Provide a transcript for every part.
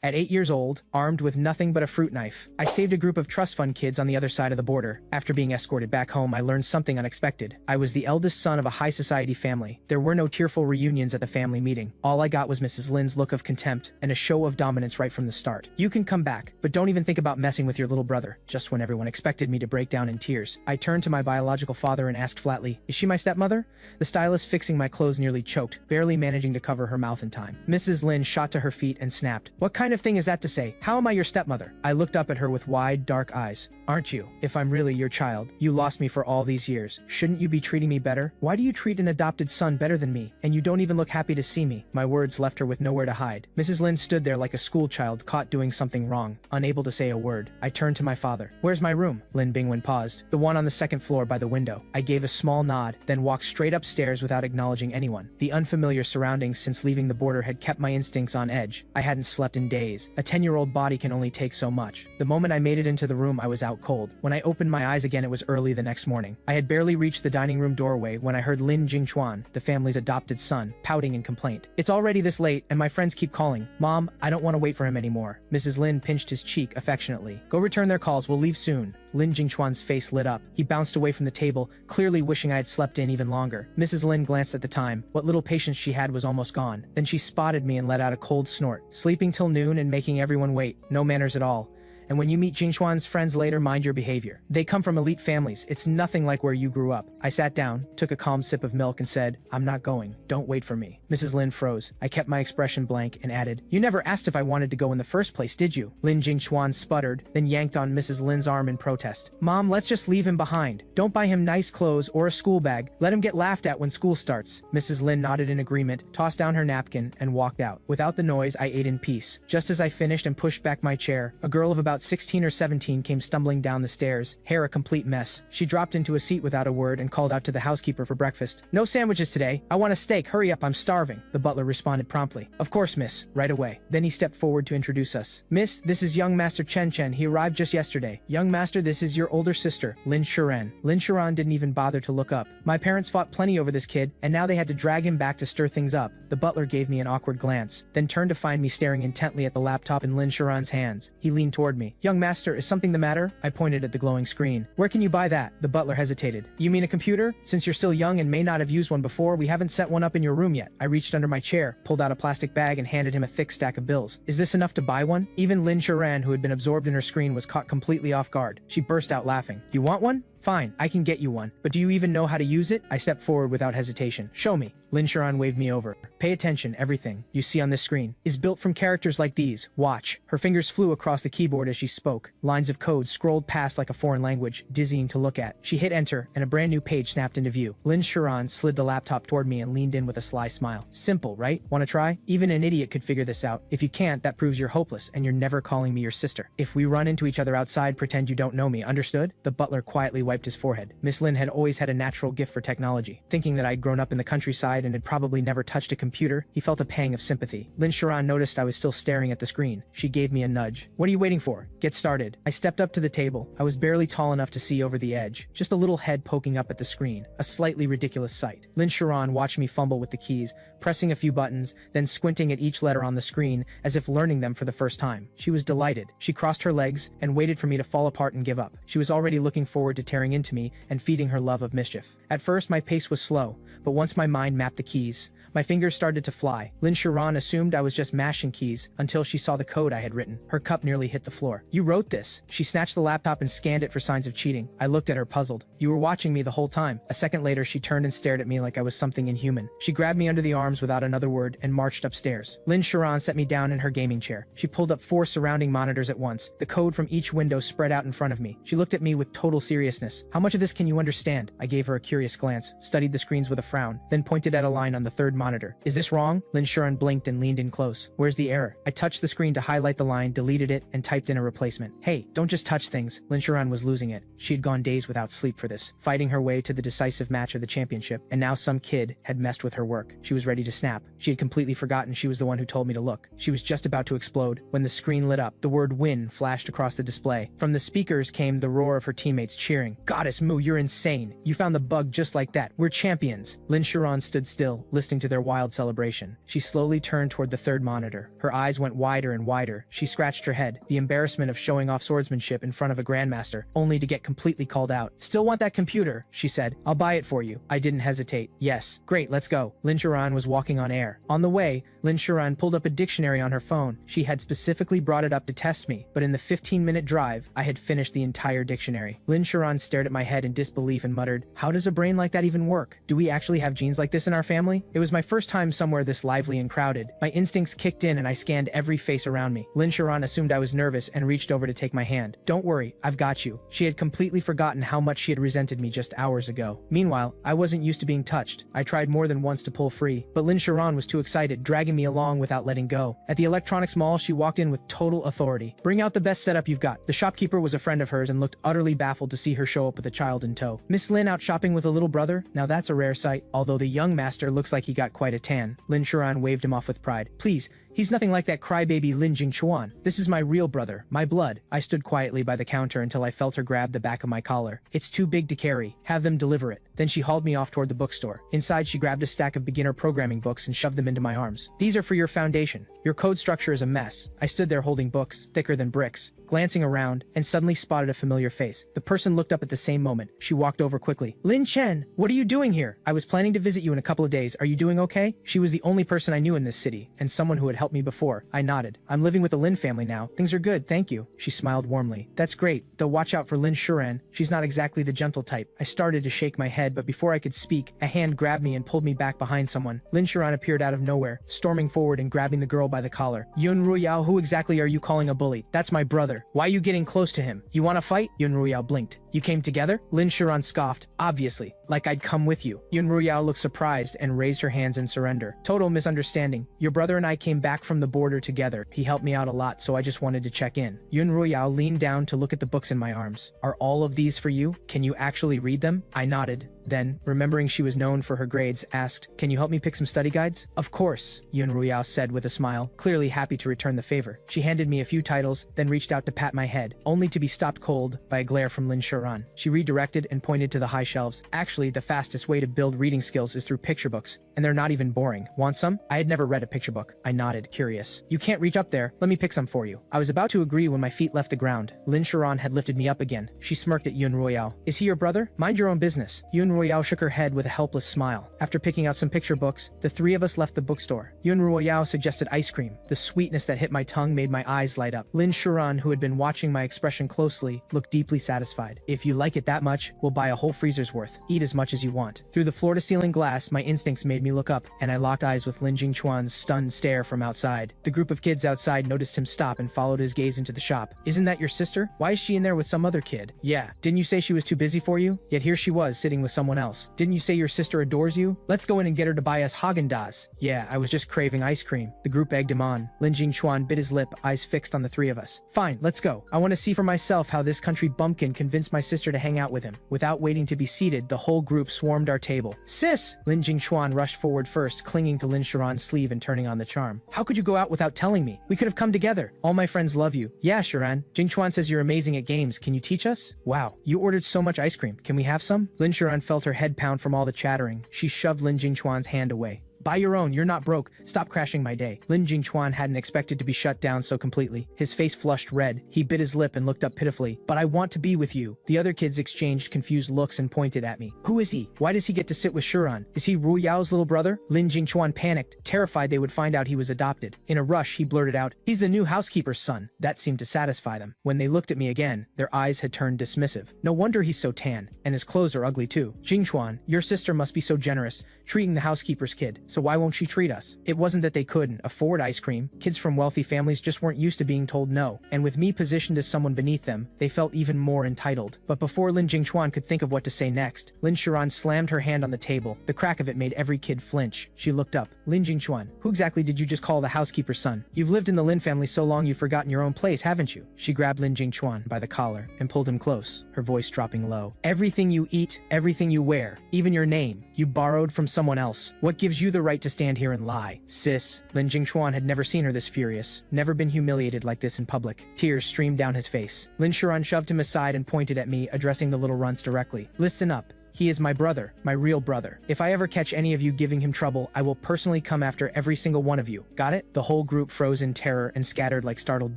At 8 years old, armed with nothing but a fruit knife, I saved a group of trust fund kids on the other side of the border. After being escorted back home, I learned something unexpected. I was the eldest son of a high society family. There were no tearful reunions at the family meeting. All I got was Mrs. Lin's look of contempt and a show of dominance right from the start. You can come back, but don't even think about messing with your little brother. Just when everyone expected me to break down in tears, I turned to my biological father and asked flatly, "Is she my stepmother?" The stylist fixing my clothes nearly choked, barely managing to cover her mouth in time. Mrs. Lin shot to her feet and snapped, "What kind of thing is that to say? How am I your stepmother?" I looked up at her with wide, dark eyes. "Aren't you? If I'm really your child, you lost me for all these years. Shouldn't you be treating me better? Why do you treat an adopted son better than me? And you don't even look happy to see me." My words left her with nowhere to hide. Mrs. Lin stood there like a schoolchild caught doing something wrong, unable to say a word. I turned to my father. "Where's my room?" Lin Bingwen paused. "The one on the second floor by the window." I gave a small nod, then walked straight upstairs without acknowledging anyone. The unfamiliar surroundings since leaving the border had kept my instincts on edge. I hadn't slept in days. A 10-year-old body can only take so much. The moment I made it into the room, I was out cold. When I opened my eyes again, it was early the next morning. I had barely reached the dining room doorway when I heard Lin Jingchuan, the family's adopted son, pouting in complaint. "It's already this late, and my friends keep calling. Mom, I don't want to wait for him anymore." Mrs. Lin pinched his cheek affectionately. "Go return their calls, we'll leave soon." Lin Jingchuan's face lit up. He bounced away from the table, clearly wishing I had slept in even longer. Mrs. Lin glanced at the time. What little patience she had was almost gone. Then she spotted me and let out a cold snort. "Sleeping till noon and making everyone wait. No manners at all. And when you meet Jingchuan's friends later, mind your behavior. They come from elite families. It's nothing like where you grew up." I sat down, took a calm sip of milk and said, "I'm not going. Don't wait for me." Mrs. Lin froze. I kept my expression blank and added, "You never asked if I wanted to go in the first place, did you?" Lin Jingchuan sputtered, then yanked on Mrs. Lin's arm in protest. "Mom, let's just leave him behind. Don't buy him nice clothes or a school bag. Let him get laughed at when school starts." Mrs. Lin nodded in agreement, tossed down her napkin, and walked out. Without the noise, I ate in peace. Just as I finished and pushed back my chair, a girl of about 16 or 17 came stumbling down the stairs, hair a complete mess. She dropped into a seat without a word and called out to the housekeeper for breakfast. "No sandwiches today. I want a steak. Hurry up, I'm starving." The butler responded promptly. "Of course, miss. Right away." Then he stepped forward to introduce us. "Miss, this is young Master Chen Chen. He arrived just yesterday. Young Master, this is your older sister, Lin Shiren." Lin Shiren didn't even bother to look up. My parents fought plenty over this kid, and now they had to drag him back to stir things up. The butler gave me an awkward glance, then turned to find me staring intently at the laptop in Lin Shiren's hands. He leaned toward me. "Young Master, is something the matter?" I pointed at the glowing screen. "Where can you buy that?" The butler hesitated. "You mean a computer? Since you're still young and may not have used one before, we haven't set one up in your room yet." I reached under my chair, pulled out a plastic bag and handed him a thick stack of bills. "Is this enough to buy one?" Even Lin Shiren, who had been absorbed in her screen, was caught completely off guard. She burst out laughing. "You want one? Fine, I can get you one. But do you even know how to use it?" I stepped forward without hesitation. "Show me." Lin Shiren waved me over. "Pay attention, everything you see on this screen is built from characters like these. Watch." Her fingers flew across the keyboard as she spoke. Lines of code scrolled past like a foreign language, dizzying to look at. She hit enter, and a brand new page snapped into view. Lin Shiren slid the laptop toward me and leaned in with a sly smile. "Simple, right? Want to try? Even an idiot could figure this out. If you can't, that proves you're hopeless, and you're never calling me your sister. If we run into each other outside, pretend you don't know me, understood?" The butler quietly wiped his forehead. Miss Lin had always had a natural gift for technology. Thinking that I'd grown up in the countryside and had probably never touched a computer, he felt a pang of sympathy. Lin Shiren noticed I was still staring at the screen. She gave me a nudge. "What are you waiting for? Get started." I stepped up to the table. I was barely tall enough to see over the edge, just a little head poking up at the screen, a slightly ridiculous sight. Lin Shiren watched me fumble with the keys, pressing a few buttons, then squinting at each letter on the screen as if learning them for the first time. She was delighted. She crossed her legs and waited for me to fall apart and give up. She was already looking forward to tearing into me and feeding her love of mischief. At first, my pace was slow, but once my mind mapped the keys, my fingers started to fly. Lin Shiren assumed I was just mashing keys until she saw the code I had written. Her cup nearly hit the floor. "You wrote this." She snatched the laptop and scanned it for signs of cheating. I looked at her puzzled. "You were watching me the whole time." A second later, she turned and stared at me like I was something inhuman. She grabbed me under the arms without another word and marched upstairs. Lin Shiren set me down in her gaming chair. She pulled up 4 surrounding monitors at once. The code from each window spread out in front of me. She looked at me with total seriousness. "How much of this can you understand?" I gave her a curious glance, studied the screens with a frown, then pointed at a line on the third monitor. "Is this wrong?" Lin Shiren blinked and leaned in close. "Where's the error?" I touched the screen to highlight the line, deleted it, and typed in a replacement. "Hey, don't just touch things." Lin Shiren was losing it. She had gone days without sleep for this, fighting her way to the decisive match of the championship, and now some kid had messed with her work. She was ready to snap. She had completely forgotten she was the one who told me to look. She was just about to explode when the screen lit up. The word "win" flashed across the display. From the speakers came the roar of her teammates cheering. Goddess Mu, you're insane. You found the bug just like that. We're champions. Lin Shuran stood still, listening to their wild celebration. She slowly turned toward the third monitor. Her eyes went wider and wider. She scratched her head, the embarrassment of showing off swordsmanship in front of a grandmaster, only to get completely called out. Still want that computer? She said. I'll buy it for you. I didn't hesitate. Yes. Great, let's go. Lin Shuran was walking on air. On the way, Lin Shuran pulled up a dictionary on her phone. She had specifically brought it up to test me, but in the 15-minute drive, I had finished the entire dictionary. Lin Shuran stared at my head in disbelief and muttered, how does a brain like that even work? Do we actually have genes like this in our family? It was my first time somewhere this lively and crowded. My instincts kicked in and I scanned every face around me. Lin Shuran assumed I was nervous and reached over to take my hand. Don't worry, I've got you. She had completely forgotten how much she had resented me just hours ago. Meanwhile, I wasn't used to being touched. I tried more than once to pull free, but Lin Shuran was too excited, dragging me along without letting go. At the electronics mall, she walked in with total authority. Bring out the best setup you've got. The shopkeeper was a friend of hers and looked utterly baffled to see her show up with a child in tow. Miss Lin out shopping with a little brother? Now that's a rare sight, although the young master looks like he got quite a tan. Lin Shuran waved him off with pride. Please, he's nothing like that crybaby Lin Jingchuan. This is my real brother, my blood. I stood quietly by the counter until I felt her grab the back of my collar. It's too big to carry. Have them deliver it. Then she hauled me off toward the bookstore. Inside, she grabbed a stack of beginner programming books and shoved them into my arms. These are for your foundation. Your code structure is a mess. I stood there holding books, thicker than bricks, glancing around, and suddenly spotted a familiar face. The person looked up at the same moment. She walked over quickly. Lin Chen, what are you doing here? I was planning to visit you in a couple of days. Are you doing okay? She was the only person I knew in this city, and someone who had helped me before. I nodded. I'm living with the Lin family now. Things are good, thank you. She smiled warmly. That's great, though watch out for Lin Shuran. She's not exactly the gentle type. I started to shake my head, but before I could speak, a hand grabbed me and pulled me back behind someone. Lin Shuran appeared out of nowhere, storming forward and grabbing the girl by the collar. Yun Ruyao, who exactly are you calling a bully? That's my brother. Why are you getting close to him? You want to fight? Yun Ruyao blinked. You came together? Lin Shuran scoffed. Obviously. Like I'd come with you. Yun Ruyao looked surprised and raised her hands in surrender. Total misunderstanding. Your brother and I came back from the border together. He helped me out a lot, so I just wanted to check in. Yun Ruyao leaned down to look at the books in my arms. Are all of these for you? Can you actually read them? I nodded. Then, remembering she was known for her grades, asked, can you help me pick some study guides? Of course, Yun Ruyao said with a smile, clearly happy to return the favor. She handed me a few titles, then reached out to pat my head, only to be stopped cold by a glare from Lin Shuran. She redirected and pointed to the high shelves. Actually, the fastest way to build reading skills is through picture books, and they're not even boring. Want some? I had never read a picture book. I nodded, curious. You can't reach up there. Let me pick some for you. I was about to agree when my feet left the ground. Lin Shuran had lifted me up again. She smirked at Yun Ruyao. Is he your brother? Mind your own business. Yun Ruyao shook her head with a helpless smile. After picking out some picture books, the three of us left the bookstore. Yun Ruyao suggested ice cream. The sweetness that hit my tongue made my eyes light up. Lin Shuran, who had been watching my expression closely, looked deeply satisfied. If you like it that much, we'll buy a whole freezer's worth. Eat as much as you want. Through the floor-to-ceiling glass, my instincts made me look up, and I locked eyes with Lin Jingchuan's stunned stare from outside. The group of kids outside noticed him stop and followed his gaze into the shop. Isn't that your sister? Why is she in there with some other kid? Yeah. Didn't you say she was too busy for you? Yet here she was, sitting with someone else. Didn't you say your sister adores you? Let's go in and get her to buy us Haagen-Dazs. Yeah, I was just craving ice cream. The group egged him on. Lin Jingchuan bit his lip, eyes fixed on the three of us. Fine, let's go. I want to see for myself how this country bumpkin convinced my sister to hang out with him. Without waiting to be seated, the whole group swarmed our table. Sis! Lin Jingchuan rushed forward first, clinging to Lin Shuran's sleeve and turning on the charm. How could you go out without telling me? We could have come together. All my friends love you. Yeah, Shuran. Jingchuan says you're amazing at games. Can you teach us? Wow, you ordered so much ice cream. Can we have some? Lin Shuran felt her head pound from all the chattering. She shoved Lin Jingchuan's hand away. Buy your own, you're not broke. Stop crashing my day. Lin Jingchuan hadn't expected to be shut down so completely. His face flushed red. He bit his lip and looked up pitifully. But I want to be with you. The other kids exchanged confused looks and pointed at me. Who is he? Why does he get to sit with Shuran? Is he Ru Yao's little brother? Lin Jingchuan panicked, terrified they would find out he was adopted. In a rush, he blurted out, he's the new housekeeper's son. That seemed to satisfy them. When they looked at me again, their eyes had turned dismissive. No wonder he's so tan. And his clothes are ugly too. Jingchuan, your sister must be so generous, treating the housekeeper's kid. So why won't she treat us? It wasn't that they couldn't afford ice cream. Kids from wealthy families just weren't used to being told no. And with me positioned as someone beneath them, they felt even more entitled. But before Lin Jingchuan could think of what to say next, Lin Shuran slammed her hand on the table. The crack of it made every kid flinch. She looked up. Lin Jingchuan, who exactly did you just call the housekeeper's son? You've lived in the Lin family so long you've forgotten your own place, haven't you? She grabbed Lin Jingchuan by the collar and pulled him close, her voice dropping low. Everything you eat, everything you wear, even your name, you borrowed from someone else. What gives you the the right to stand here and lie. Sis. Lin Jingchuan had never seen her this furious, never been humiliated like this in public. Tears streamed down his face. Lin Shuran shoved him aside and pointed at me, addressing the little runts directly. Listen up. He is my brother, my real brother. If I ever catch any of you giving him trouble, I will personally come after every single one of you. Got it? The whole group froze in terror and scattered like startled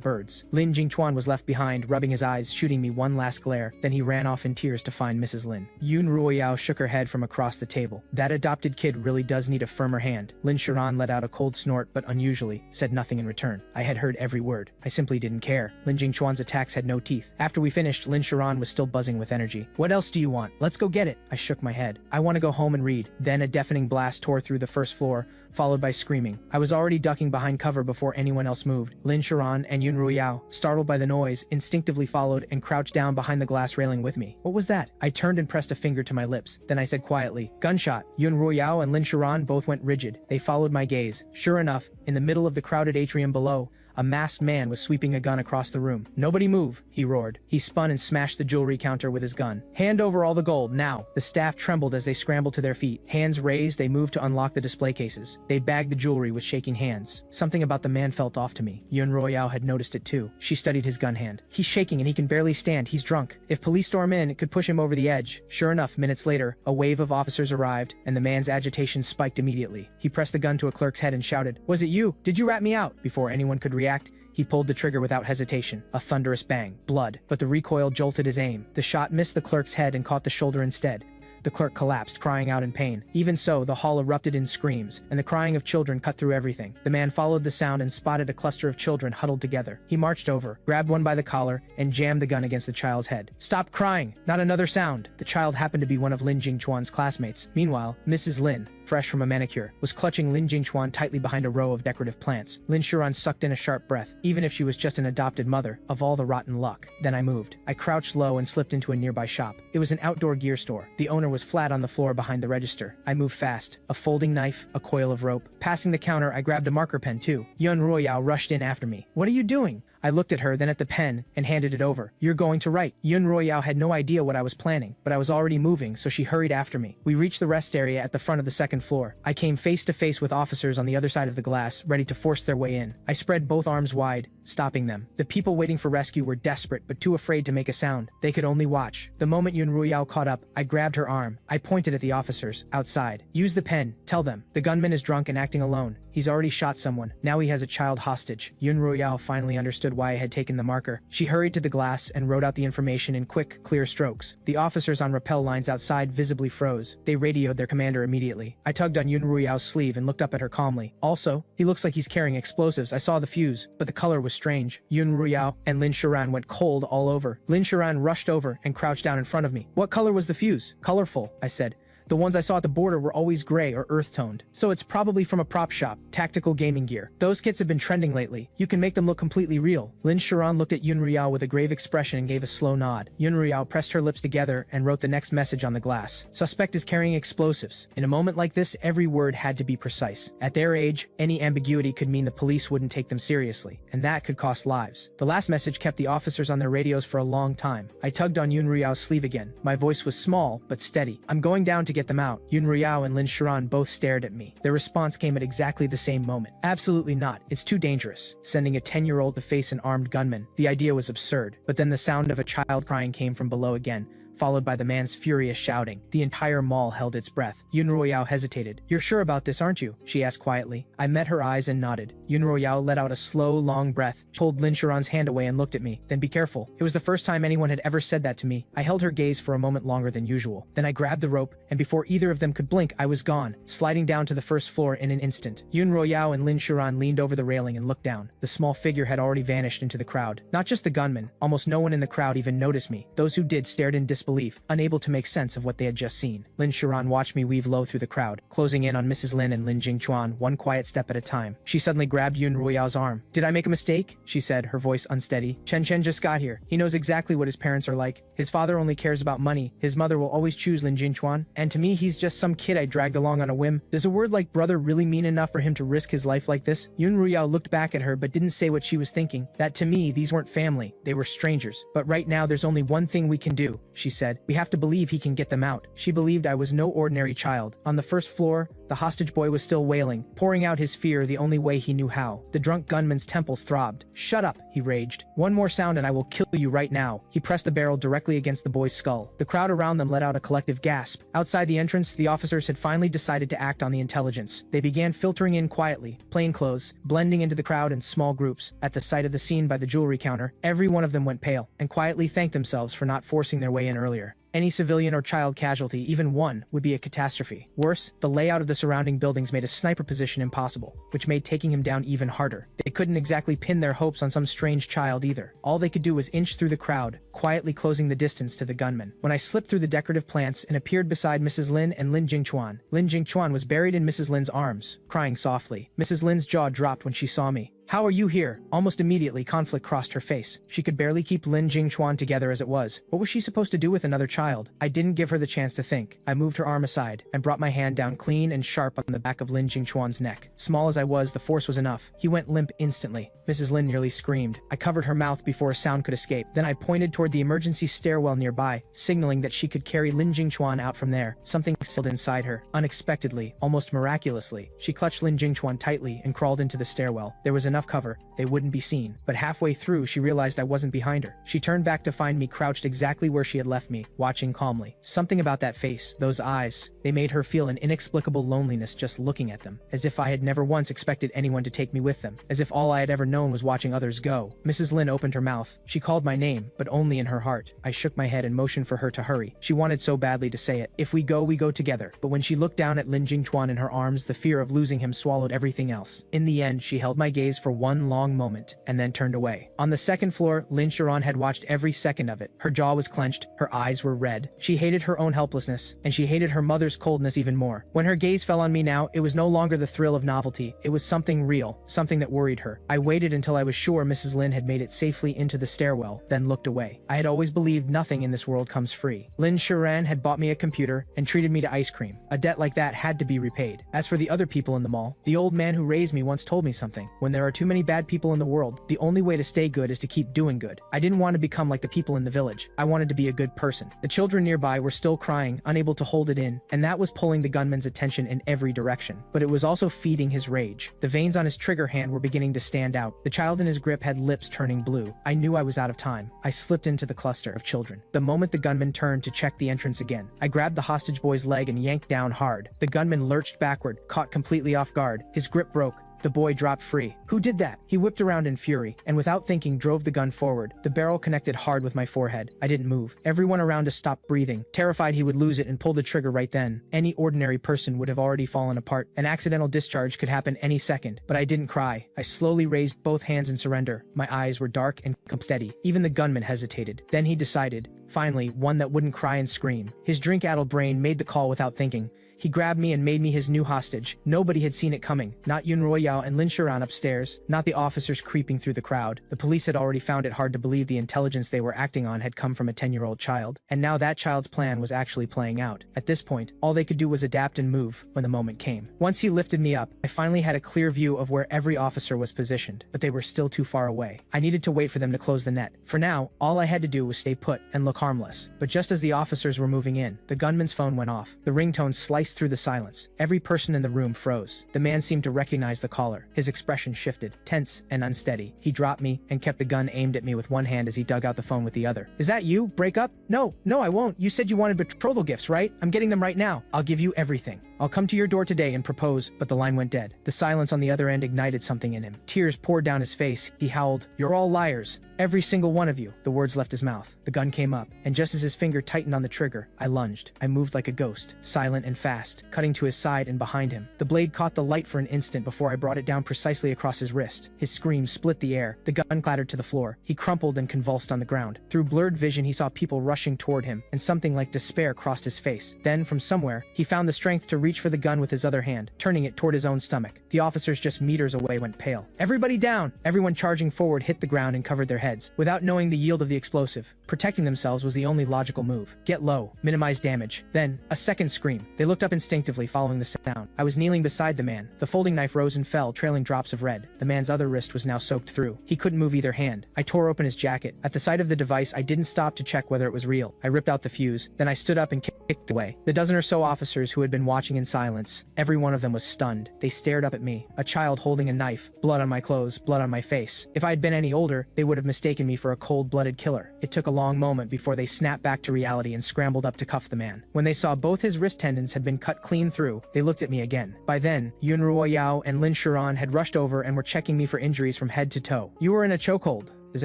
birds. Lin Jingchuan was left behind, rubbing his eyes, shooting me one last glare. Then he ran off in tears to find Mrs. Lin. Yun Ruoyao shook her head from across the table. That adopted kid really does need a firmer hand. Lin Shuran let out a cold snort, but unusually, said nothing in return. I had heard every word. I simply didn't care. Lin Jingchuan's attacks had no teeth. After we finished, Lin Shuran was still buzzing with energy. What else do you want? Let's go get it. I shook my head. I want to go home and read. Then a deafening blast tore through the first floor, followed by screaming. I was already ducking behind cover before anyone else moved. Lin Shuran and Yun Ruoyao, startled by the noise, instinctively followed and crouched down behind the glass railing with me. What was that? I turned and pressed a finger to my lips. Then I said quietly, gunshot. Yun Ruoyao and Lin Shuran both went rigid. They followed my gaze. Sure enough, in the middle of the crowded atrium below, a masked man was sweeping a gun across the room. Nobody move, he roared. He spun and smashed the jewelry counter with his gun. Hand over all the gold, now. The staff trembled as they scrambled to their feet. Hands raised, they moved to unlock the display cases. They bagged the jewelry with shaking hands. Something about the man felt off to me. Yun Ruoyao had noticed it too. She studied his gun hand. He's shaking and he can barely stand. He's drunk. If police storm in, it could push him over the edge. Sure enough, minutes later, a wave of officers arrived, and the man's agitation spiked immediately. He pressed the gun to a clerk's head and shouted, "Was it you? Did you rat me out?" Before anyone could react, he pulled the trigger without hesitation. A thunderous bang. Blood. But the recoil jolted his aim. The shot missed the clerk's head and caught the shoulder instead. The clerk collapsed, crying out in pain. Even so, the hall erupted in screams, and the crying of children cut through everything. The man followed the sound and spotted a cluster of children huddled together. He marched over, grabbed one by the collar, and jammed the gun against the child's head. "Stop crying! Not another sound!" The child happened to be one of Lin Jingchuan's classmates. Meanwhile, Mrs. Lin, fresh from a manicure, was clutching Lin Jingchuan tightly behind a row of decorative plants. Lin Shuran sucked in a sharp breath. Even if she was just an adopted mother, of all the rotten luck. Then I moved. I crouched low and slipped into a nearby shop. It was an outdoor gear store. The owner was flat on the floor behind the register. I moved fast. A folding knife, a coil of rope. Passing the counter, I grabbed a marker pen too. Yun Ruoyao rushed in after me. "What are you doing?" I looked at her, then at the pen, and handed it over. "You're going to write." Yun Ruoyao had no idea what I was planning, but I was already moving, so she hurried after me. We reached the rest area at the front of the second floor. I came face to face with officers on the other side of the glass, ready to force their way in. I spread both arms wide, stopping them. The people waiting for rescue were desperate, but too afraid to make a sound. They could only watch. The moment Yun Ruoyao caught up, I grabbed her arm. I pointed at the officers, outside. "Use the pen. Tell them. The gunman is drunk and acting alone. He's already shot someone. Now he has a child hostage." Yun Ruoyao finally understood why I had taken the marker. She hurried to the glass and wrote out the information in quick, clear strokes. The officers on rappel lines outside visibly froze. They radioed their commander immediately. I tugged on Yun Ruoyao's sleeve and looked up at her calmly. "Also, he looks like he's carrying explosives. I saw the fuse, but the color was strange." Yun Ruoyao and Lin Shuran went cold all over. Lin Shuran rushed over and crouched down in front of me. "What color was the fuse?" "Colorful," I said. The ones I saw at the border were always gray or earth-toned. So it's probably from a prop shop, tactical gaming gear. Those kits have been trending lately. You can make them look completely real. Lin Shuran looked at Yun Ruoyao with a grave expression and gave a slow nod. Yun Ruoyao pressed her lips together and wrote the next message on the glass. "Suspect is carrying explosives." In a moment like this, every word had to be precise. At their age, any ambiguity could mean the police wouldn't take them seriously, and that could cost lives. The last message kept the officers on their radios for a long time. I tugged on Yun Ruoyao's sleeve again. My voice was small, but steady. "I'm going down to get them out." Yun Ruoyao and Lin Shuran both stared at me. Their response came at exactly the same moment. "Absolutely not. It's too dangerous. Sending a 10-year-old to face an armed gunman." The idea was absurd. But then the sound of a child crying came from below again, followed by the man's furious shouting. The entire mall held its breath. Yun Ruoyao hesitated. "You're sure about this, aren't you?" she asked quietly. I met her eyes and nodded. Yun Ruoyao let out a slow, long breath, pulled Lin Shuran's hand away and looked at me. "Then be careful." It was the first time anyone had ever said that to me. I held her gaze for a moment longer than usual. Then I grabbed the rope, and before either of them could blink, I was gone, sliding down to the first floor in an instant. Yun Ruoyao and Lin Shuran leaned over the railing and looked down. The small figure had already vanished into the crowd. Not just the gunman. Almost no one in the crowd even noticed me. Those who did stared in disbelief, unable to make sense of what they had just seen. Lin Shuran watched me weave low through the crowd, closing in on Mrs. Lin and Lin Jingchuan, one quiet step at a time. She suddenly grabbed Yun Ruoyao's arm. "Did I make a mistake?" she said, her voice unsteady. "Chen Chen just got here. He knows exactly what his parents are like. His father only cares about money. His mother will always choose Lin Jingchuan. And to me, he's just some kid I dragged along on a whim. Does a word like brother really mean enough for him to risk his life like this?" Yun Ruoyao looked back at her but didn't say what she was thinking. That to me, these weren't family. They were strangers. "But right now, there's only one thing we can do," she said. "We have to believe he can get them out." She believed I was no ordinary child. On the first floor, The hostage boy was still wailing, pouring out his fear the only way he knew how. The drunk gunman's temples throbbed. "Shut up," he raged. "One more sound and I will kill you right now." He pressed the barrel directly against the boy's skull. The crowd around them let out a collective gasp. Outside the entrance, the officers had finally decided to act on the intelligence. They began filtering in quietly, plainclothes, blending into the crowd in small groups. At the sight of the scene by the jewelry counter, every one of them went pale and quietly thanked themselves for not forcing their way in earlier. Any civilian or child casualty, even one, would be a catastrophe. Worse, the layout of the surrounding buildings made a sniper position impossible, which made taking him down even harder. They couldn't exactly pin their hopes on some strange child either. All they could do was inch through the crowd, quietly closing the distance to the gunman. When I slipped through the decorative plants and appeared beside Mrs. Lin and Lin Jingchuan, Lin Jingchuan was buried in Mrs. Lin's arms, crying softly. Mrs. Lin's jaw dropped when she saw me. "How are you here?" Almost immediately, conflict crossed her face. She could barely keep Lin Jingchuan together as it was. What was she supposed to do with another child? I didn't give her the chance to think. I moved her arm aside and brought my hand down clean and sharp on the back of Lin Jingchuan's neck. Small as I was, the force was enough. He went limp instantly. Mrs. Lin nearly screamed. I covered her mouth before a sound could escape. Then I pointed toward the emergency stairwell nearby, signaling that she could carry Lin Jingchuan out from there. Something settled inside her. Unexpectedly, almost miraculously, she clutched Lin Jingchuan tightly and crawled into the stairwell. There was enough cover. They wouldn't be seen. But halfway through, she realized I wasn't behind her. She turned back to find me crouched exactly where she had left me, watching calmly. Something about that face, those eyes, they made her feel an inexplicable loneliness just looking at them, as if I had never once expected anyone to take me with them, as if all I had ever known was watching others go. Mrs. Lin opened her mouth. She called my name, but only in her heart. I shook my head and motioned for her to hurry. She wanted so badly to say it. "If we go together." But when she looked down at Lin Jingchuan in her arms, the fear of losing him swallowed everything else. In the end, she held my gaze for one long moment, and then turned away. On the second floor, Lin Sharon had watched every second of it. Her jaw was clenched, her eyes were red. She hated her own helplessness, and she hated her mother's coldness even more. When her gaze fell on me now, it was no longer the thrill of novelty. It was something real, something that worried her. I waited until I was sure Mrs. Lin had made it safely into the stairwell, then looked away. I had always believed nothing in this world comes free. Lin Sharon had bought me a computer and treated me to ice cream. A debt like that had to be repaid. As for the other people in the mall, the old man who raised me once told me something. When there are too many bad people in the world, the only way to stay good is to keep doing good. I didn't want to become like the people in the village. I wanted to be a good person. The children nearby were still crying, unable to hold it in, and that was pulling the gunman's attention in every direction. But it was also feeding his rage. The veins on his trigger hand were beginning to stand out. The child in his grip had lips turning blue. I knew I was out of time. I slipped into the cluster of children. The moment the gunman turned to check the entrance again, I grabbed the hostage boy's leg and yanked down hard. The gunman lurched backward, caught completely off guard. His grip broke. The boy dropped free. "Who did that?" He whipped around in fury, and without thinking drove the gun forward. The barrel connected hard with my forehead. I didn't move. Everyone around us stopped breathing, terrified he would lose it and pull the trigger right then. Any ordinary person would have already fallen apart. An accidental discharge could happen any second, but I didn't cry. I slowly raised both hands in surrender. My eyes were dark and steady. Even the gunman hesitated. Then he decided, finally, one that wouldn't cry and scream. His drink-addled brain made the call without thinking. He grabbed me and made me his new hostage. Nobody had seen it coming. Not Yun Royao and Lin Sharan upstairs, not the officers creeping through the crowd. The police had already found it hard to believe the intelligence they were acting on had come from a 10-year-old child. And now that child's plan was actually playing out. At this point, all they could do was adapt and move when the moment came. Once he lifted me up, I finally had a clear view of where every officer was positioned, but they were still too far away. I needed to wait for them to close the net. For now, all I had to do was stay put and look harmless. But just as the officers were moving in, the gunman's phone went off. The ringtone sliced through the silence. Every person in the room froze. The man seemed to recognize the caller. His expression shifted, tense and unsteady. He dropped me and kept the gun aimed at me with one hand as he dug out the phone with the other. "Is that you? Break up?" No, I won't. You said you wanted betrothal gifts, right? I'm getting them right now. I'll give you everything. I'll come to your door today and propose." But the line went dead. The silence on the other end ignited something in him. Tears poured down his face. He howled, "You're all liars. Every single one of you." The words left his mouth. The gun came up, and just as his finger tightened on the trigger, I lunged. I moved like a ghost, silent and fast, cutting to his side and behind him. The blade caught the light for an instant before I brought it down precisely across his wrist. His scream split the air. The gun clattered to the floor. He crumpled and convulsed on the ground. Through blurred vision, he saw people rushing toward him, and something like despair crossed his face. Then, from somewhere, he found the strength to reach for the gun with his other hand, turning it toward his own stomach. The officers just meters away went pale. "Everybody down!" Everyone charging forward hit the ground and covered their heads, without knowing the yield of the explosive. Protecting themselves was the only logical move. Get low, minimize damage. Then, a second scream. They looked up instinctively, following the sound. I was kneeling beside the man. The folding knife rose and fell, trailing drops of red. The man's other wrist was now soaked through. He couldn't move either hand. I tore open his jacket. At the sight of the device, I didn't stop to check whether it was real. I ripped out the fuse. Then I stood up and kicked kicked away. The dozen or so officers who had been watching in silence, every one of them was stunned. They stared up at me, a child holding a knife, blood on my clothes, blood on my face. If I had been any older, they would have mistaken me for a cold-blooded killer. It took a long moment before they snapped back to reality and scrambled up to cuff the man. When they saw both his wrist tendons had been cut clean through, they looked at me again. By then, Yun Ruoyao and Lin Shiran had rushed over and were checking me for injuries from head to toe. You were in a chokehold. Does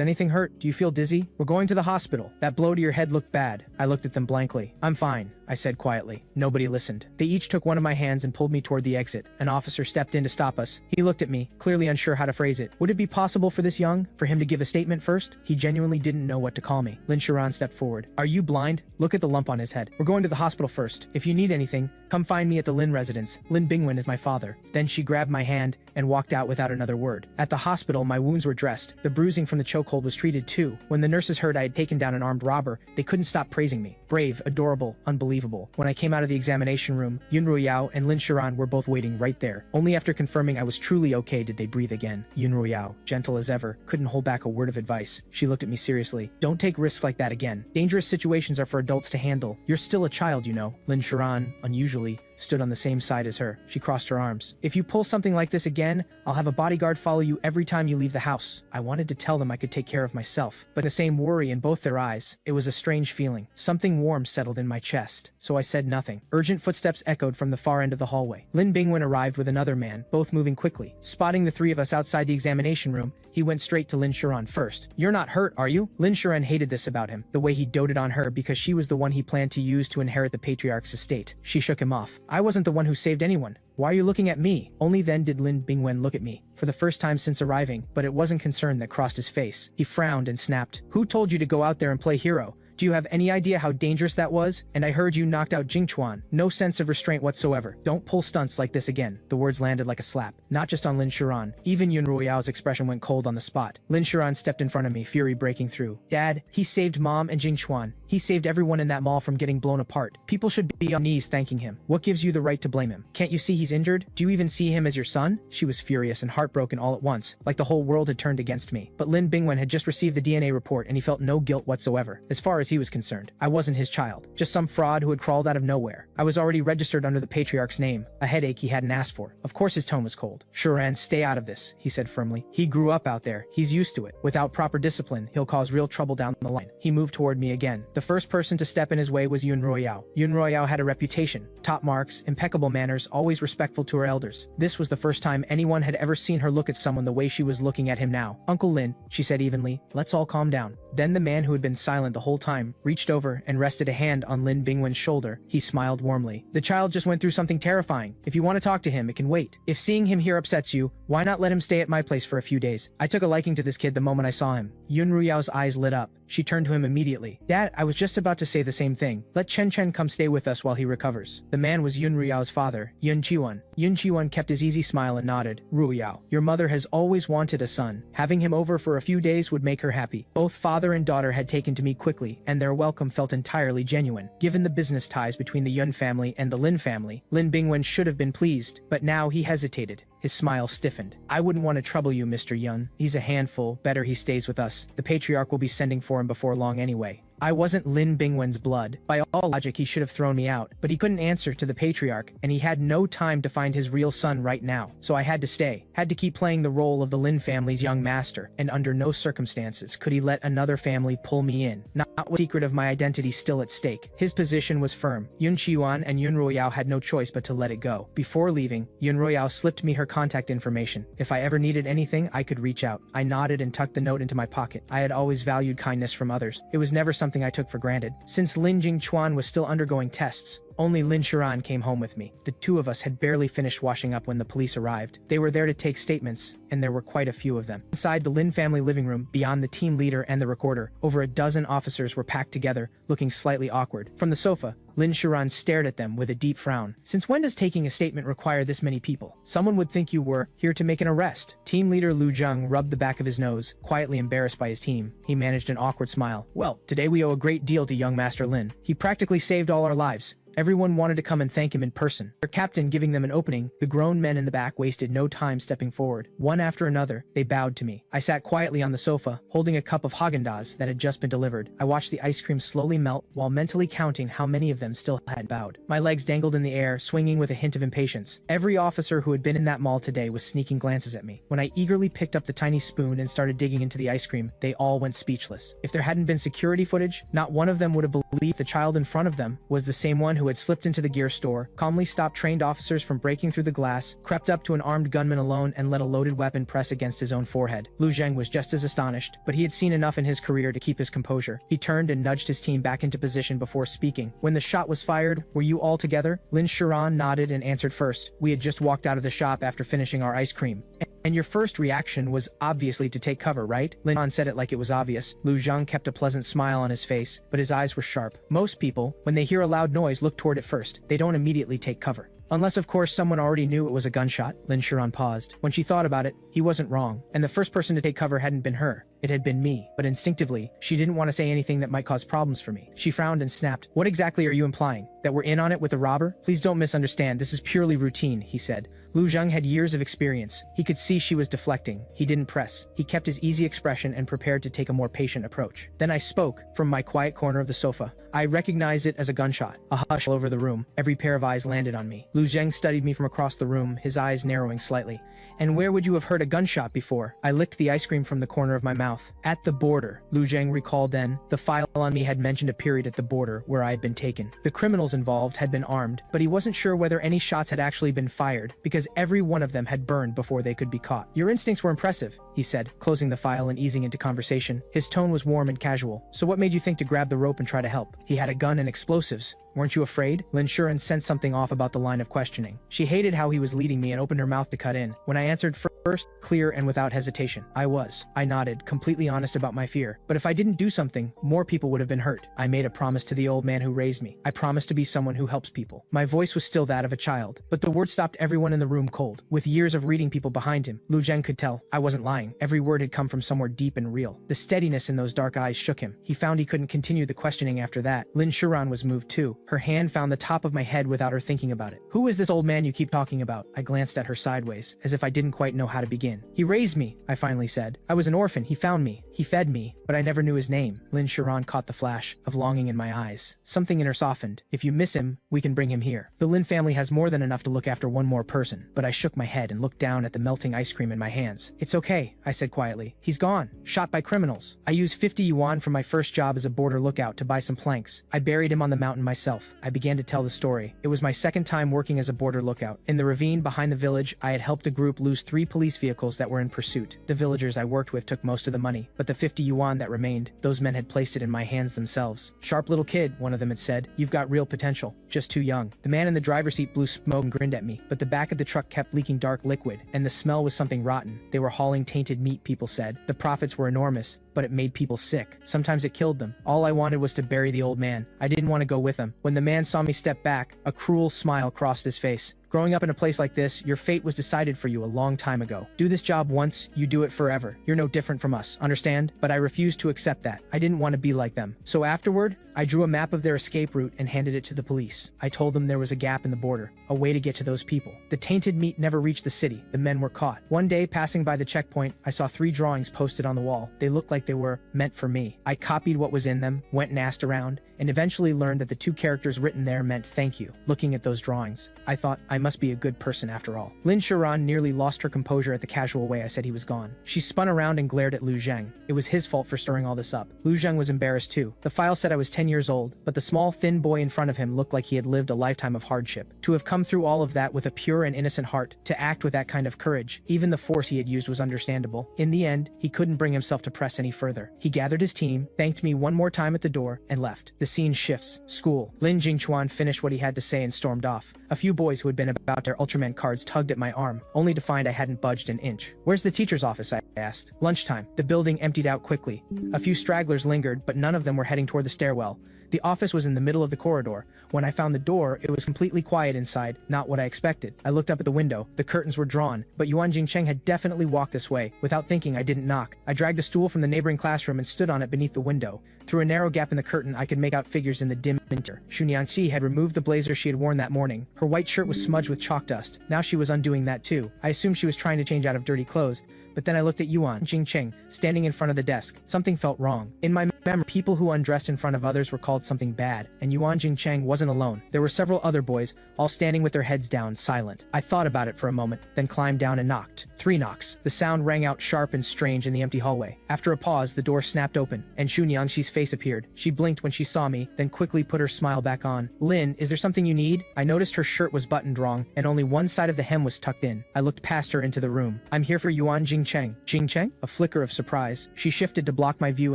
anything hurt? Do you feel dizzy? We're going to the hospital. That blow to your head looked bad. I looked at them blankly. I'm fine, I said quietly. Nobody listened. They each took one of my hands and pulled me toward the exit. An officer stepped in to stop us. He looked at me, clearly unsure how to phrase it. Would it be possible for this young, for him to give a statement first? He genuinely didn't know what to call me. Lin Shiran stepped forward. Are you blind? Look at the lump on his head. We're going to the hospital first. If you need anything, come find me at the Lin residence. Lin Bingwen is my father. Then she grabbed my hand and walked out without another word. At the hospital, my wounds were dressed. The bruising from the chokehold was treated too. When the nurses heard I had taken down an armed robber, they couldn't stop praising me. Brave, adorable, unbelievable. When I came out of the examination room, Yun Ruoyao and Lin Shiran were both waiting right there. Only after confirming I was truly okay did they breathe again. Yun Ruoyao, gentle as ever, couldn't hold back a word of advice. She looked at me seriously. Don't take risks like that again. Dangerous situations are for adults to handle. You're still a child, you know. Lin Shiran, unusually, stood on the same side as her. She crossed her arms. If you pull something like this again, I'll have a bodyguard follow you every time you leave the house. I wanted to tell them I could take care of myself, but the same worry in both their eyes. It was a strange feeling. Something warm settled in my chest, so I said nothing. Urgent footsteps echoed from the far end of the hallway. Lin Bingwen arrived with another man, both moving quickly. Spotting the three of us outside the examination room, he went straight to Lin Shiran first. You're not hurt, are you? Lin Shiran hated this about him, the way he doted on her because she was the one he planned to use to inherit the patriarch's estate. She shook him off. I wasn't the one who saved anyone. Why are you looking at me? Only then did Lin Bingwen look at me, for the first time since arriving, but it wasn't concern that crossed his face. He frowned and snapped. Who told you to go out there and play hero? Do you have any idea how dangerous that was? And I heard you knocked out Jing Chuan. No sense of restraint whatsoever. Don't pull stunts like this again. The words landed like a slap. Not just on Lin Shiran. Even Yun Ruoyao's expression went cold on the spot. Lin Shiran stepped in front of me, fury breaking through. Dad, he saved Mom and Jing Chuan. He saved everyone in that mall from getting blown apart. People should be on knees thanking him. What gives you the right to blame him? Can't you see he's injured? Do you even see him as your son? She was furious and heartbroken all at once, like the whole world had turned against me. But Lin Bingwen had just received the DNA report and he felt no guilt whatsoever. As far as he was concerned, I wasn't his child, just some fraud who had crawled out of nowhere. I was already registered under the patriarch's name, a headache he hadn't asked for. Of course his tone was cold. Shiran, stay out of this, he said firmly. He grew up out there. He's used to it. Without proper discipline, he'll cause real trouble down the line. He moved toward me again. The first person to step in his way was Yun Ruoyao. Yun Ruoyao had a reputation. Top marks, impeccable manners, always respectful to her elders. This was the first time anyone had ever seen her look at someone the way she was looking at him now. Uncle Lin, she said evenly, let's all calm down. Then the man who had been silent the whole time reached over and rested a hand on Lin Bingwen's shoulder. He smiled warmly. The child just went through something terrifying. If you want to talk to him, it can wait. If seeing him here upsets you, why not let him stay at my place for a few days? I took a liking to this kid the moment I saw him. Yun Ruoyao's eyes lit up. She turned to him immediately. Dad, I was just about to say the same thing. Let Chen Chen come stay with us while he recovers. The man was Yun Ruoyao's father, Yun Qiwan. Yun Qiwan kept his easy smile and nodded. Ruoyao, your mother has always wanted a son. Having him over for a few days would make her happy. Both father and daughter had taken to me quickly, and their welcome felt entirely genuine. Given the business ties between the Yun family and the Lin family, Lin Bingwen should have been pleased, but now he hesitated. His smile stiffened. I wouldn't want to trouble you, Mr. Yun. He's a handful. Better he stays with us. The patriarch will be sending for him before long anyway. I wasn't Lin Bingwen's blood. By all logic, he should have thrown me out, but he couldn't answer to the patriarch, and he had no time to find his real son right now. So I had to stay, had to keep playing the role of the Lin family's young master, and under no circumstances could he let another family pull me in, not with the secret of my identity still at stake. His position was firm. Yun Qiwan and Yun Ruoyao had no choice but to let it go. Before leaving, Yun Ruoyao slipped me her contact information. If I ever needed anything, I could reach out. I nodded and tucked the note into my pocket. I had always valued kindness from others. It was never something I took for granted. Since Lin Jingchuan was still undergoing tests, only Lin Shiran came home with me. The two of us had barely finished washing up when the police arrived. They were there to take statements, and there were quite a few of them. Inside the Lin family living room, beyond the team leader and the recorder, over a dozen officers were packed together, looking slightly awkward. From the sofa, Lin Shiran stared at them with a deep frown. Since when does taking a statement require this many people? Someone would think you were here to make an arrest. Team leader Lu Zheng rubbed the back of his nose, quietly embarrassed by his team. He managed an awkward smile. Well, today we owe a great deal to young Master Lin. He practically saved all our lives. Everyone wanted to come and thank him in person. Their captain giving them an opening, the grown men in the back wasted no time stepping forward. One after another, they bowed to me. I sat quietly on the sofa, holding a cup of Haagen-Dazs that had just been delivered. I watched the ice cream slowly melt while mentally counting how many of them still had bowed. My legs dangled in the air, swinging with a hint of impatience. Every officer who had been in that mall today was sneaking glances at me. When I eagerly picked up the tiny spoon and started digging into the ice cream, they all went speechless. If there hadn't been security footage, not one of them would have believed the child in front of them was the same one who had slipped into the gear store, calmly stopped trained officers from breaking through the glass, crept up to an armed gunman alone and let a loaded weapon press against his own forehead. Lu Zheng was just as astonished, but he had seen enough in his career to keep his composure. He turned and nudged his team back into position before speaking. When the shot was fired, were you all together? Lin Shiran nodded and answered first. We had just walked out of the shop after finishing our ice cream. And your first reaction was obviously to take cover, right? Lin Han said it like it was obvious. Lu Zheng kept a pleasant smile on his face, but his eyes were sharp. Most people, when they hear a loud noise, look toward it first. They don't immediately take cover. Unless, of course, someone already knew it was a gunshot. Lin Shiran paused. When she thought about it, he wasn't wrong. And the first person to take cover hadn't been her. It had been me. But instinctively, she didn't want to say anything that might cause problems for me. She frowned and snapped. What exactly are you implying? That we're in on it with the robber? Please don't misunderstand. This is purely routine, he said. Lu Zheng had years of experience. He could see she was deflecting. He didn't press. He kept his easy expression and prepared to take a more patient approach. Then I spoke, from my quiet corner of the sofa. I recognized it as a gunshot. A hush all over the room. Every pair of eyes landed on me. Lu Zheng studied me from across the room, his eyes narrowing slightly. And where would you have heard a gunshot before? I licked the ice cream from the corner of my mouth. At the border, Lu Zheng recalled then. The file on me had mentioned a period at the border where I had been taken. The criminals involved had been armed, but he wasn't sure whether any shots had actually been fired, because every one of them had burned before they could be caught. Your instincts were impressive, he said, closing the file and easing into conversation. His tone was warm and casual. So what made you think to grab the rope and try to help? He had a gun and explosives. Weren't you afraid? Lin Shiran sensed something off about the line of questioning. She hated how he was leading me and opened her mouth to cut in. When I answered first, clear and without hesitation, I was. I nodded, completely honest about my fear. But if I didn't do something, more people would have been hurt. I made a promise to the old man who raised me. I promised to be someone who helps people. My voice was still that of a child, but the words stopped everyone in the room cold. With years of reading people behind him, Lu Zheng could tell I wasn't lying. Every word had come from somewhere deep and real. The steadiness in those dark eyes shook him. He found he couldn't continue the questioning after that. Lin Shiran was moved too. Her hand found the top of my head without her thinking about it. Who is this old man you keep talking about? I glanced at her sideways, as if I didn't quite know how to begin. He raised me, I finally said. I was an orphan. He found me. He fed me, but I never knew his name. Lin Shiran caught the flash of longing in my eyes. Something in her softened. If you miss him, we can bring him here. The Lin family has more than enough to look after one more person. But I shook my head and looked down at the melting ice cream in my hands. It's okay, I said quietly. He's gone. Shot by criminals. I used 50 yuan from my first job as a border lookout to buy some planks. I buried him on the mountain myself. I began to tell the story. It was my second time working as a border lookout. In the ravine behind the village, I had helped a group lose 3 police vehicles that were in pursuit. The villagers I worked with took most of the money, but the 50 yuan that remained, those men had placed it in my hands themselves. Sharp little kid, one of them had said. You've got real potential. Just too young. The man in the driver's seat blew smoke and grinned at me, but the back of the truck kept leaking dark liquid, and the smell was something rotten. They were hauling tainted meat, people said. The profits were enormous, but it made people sick. Sometimes it killed them. All I wanted was to bury the old man. I didn't want to go with him. When the man saw me step back, a cruel smile crossed his face. Growing up in a place like this, your fate was decided for you a long time ago. Do this job once, you do it forever. You're no different from us, understand? But I refused to accept that. I didn't want to be like them. So afterward, I drew a map of their escape route and handed it to the police. I told them there was a gap in the border, a way to get to those people. The tainted meat never reached the city. The men were caught. One day, passing by the checkpoint, I saw 3 drawings posted on the wall. They looked like they were meant for me. I copied what was in them, went and asked around, and eventually learned that the 2 characters written there meant thank you. Looking at those drawings, I thought I must be a good person after all. Lin Shiran nearly lost her composure at the casual way I said he was gone. She spun around and glared at Lu Zheng. It was his fault for stirring all this up. Lu Zheng was embarrassed too. The file said I was 10 years old, but the small thin boy in front of him looked like he had lived a lifetime of hardship. To have come through all of that with a pure and innocent heart, to act with that kind of courage, even the force he had used was understandable. In the end, he couldn't bring himself to press any further. He gathered his team, thanked me one more time at the door, and left. The scene shifts. School. Lin Jingchuan finished what he had to say and stormed off. A few boys who had been about their Ultraman cards tugged at my arm, only to find I hadn't budged an inch. Where's the teacher's office? I asked. Lunchtime. The building emptied out quickly. A few stragglers lingered, but none of them were heading toward the stairwell. The office was in the middle of the corridor. When I found the door, it was completely quiet inside, not what I expected. I looked up at the window. The curtains were drawn, but Yuan Jingcheng had definitely walked this way. Without thinking, I didn't knock. I dragged a stool from the neighboring classroom and stood on it beneath the window. Through a narrow gap in the curtain, I could make out figures in the dim interior. Xu Nianxi had removed the blazer she had worn that morning. Her white shirt was smudged with chalk dust. Now she was undoing that too. I assumed she was trying to change out of dirty clothes, but then I looked at Yuan Jingcheng, standing in front of the desk. Something felt wrong. In my memory, people who undressed in front of others were called something bad, and Yuan Jingcheng wasn't alone. There were several other boys, all standing with their heads down, silent. I thought about it for a moment, then climbed down and knocked. 3 knocks. The sound rang out sharp and strange in the empty hallway. After a pause, the door snapped open, and Xu Niangxi's face appeared. She blinked when she saw me, then quickly put her smile back on. Lin, is there something you need? I noticed her shirt was buttoned wrong, and only one side of the hem was tucked in. I looked past her into the room. I'm here for Yuan Jingcheng. Jingcheng? A flicker of surprise. She shifted to block my view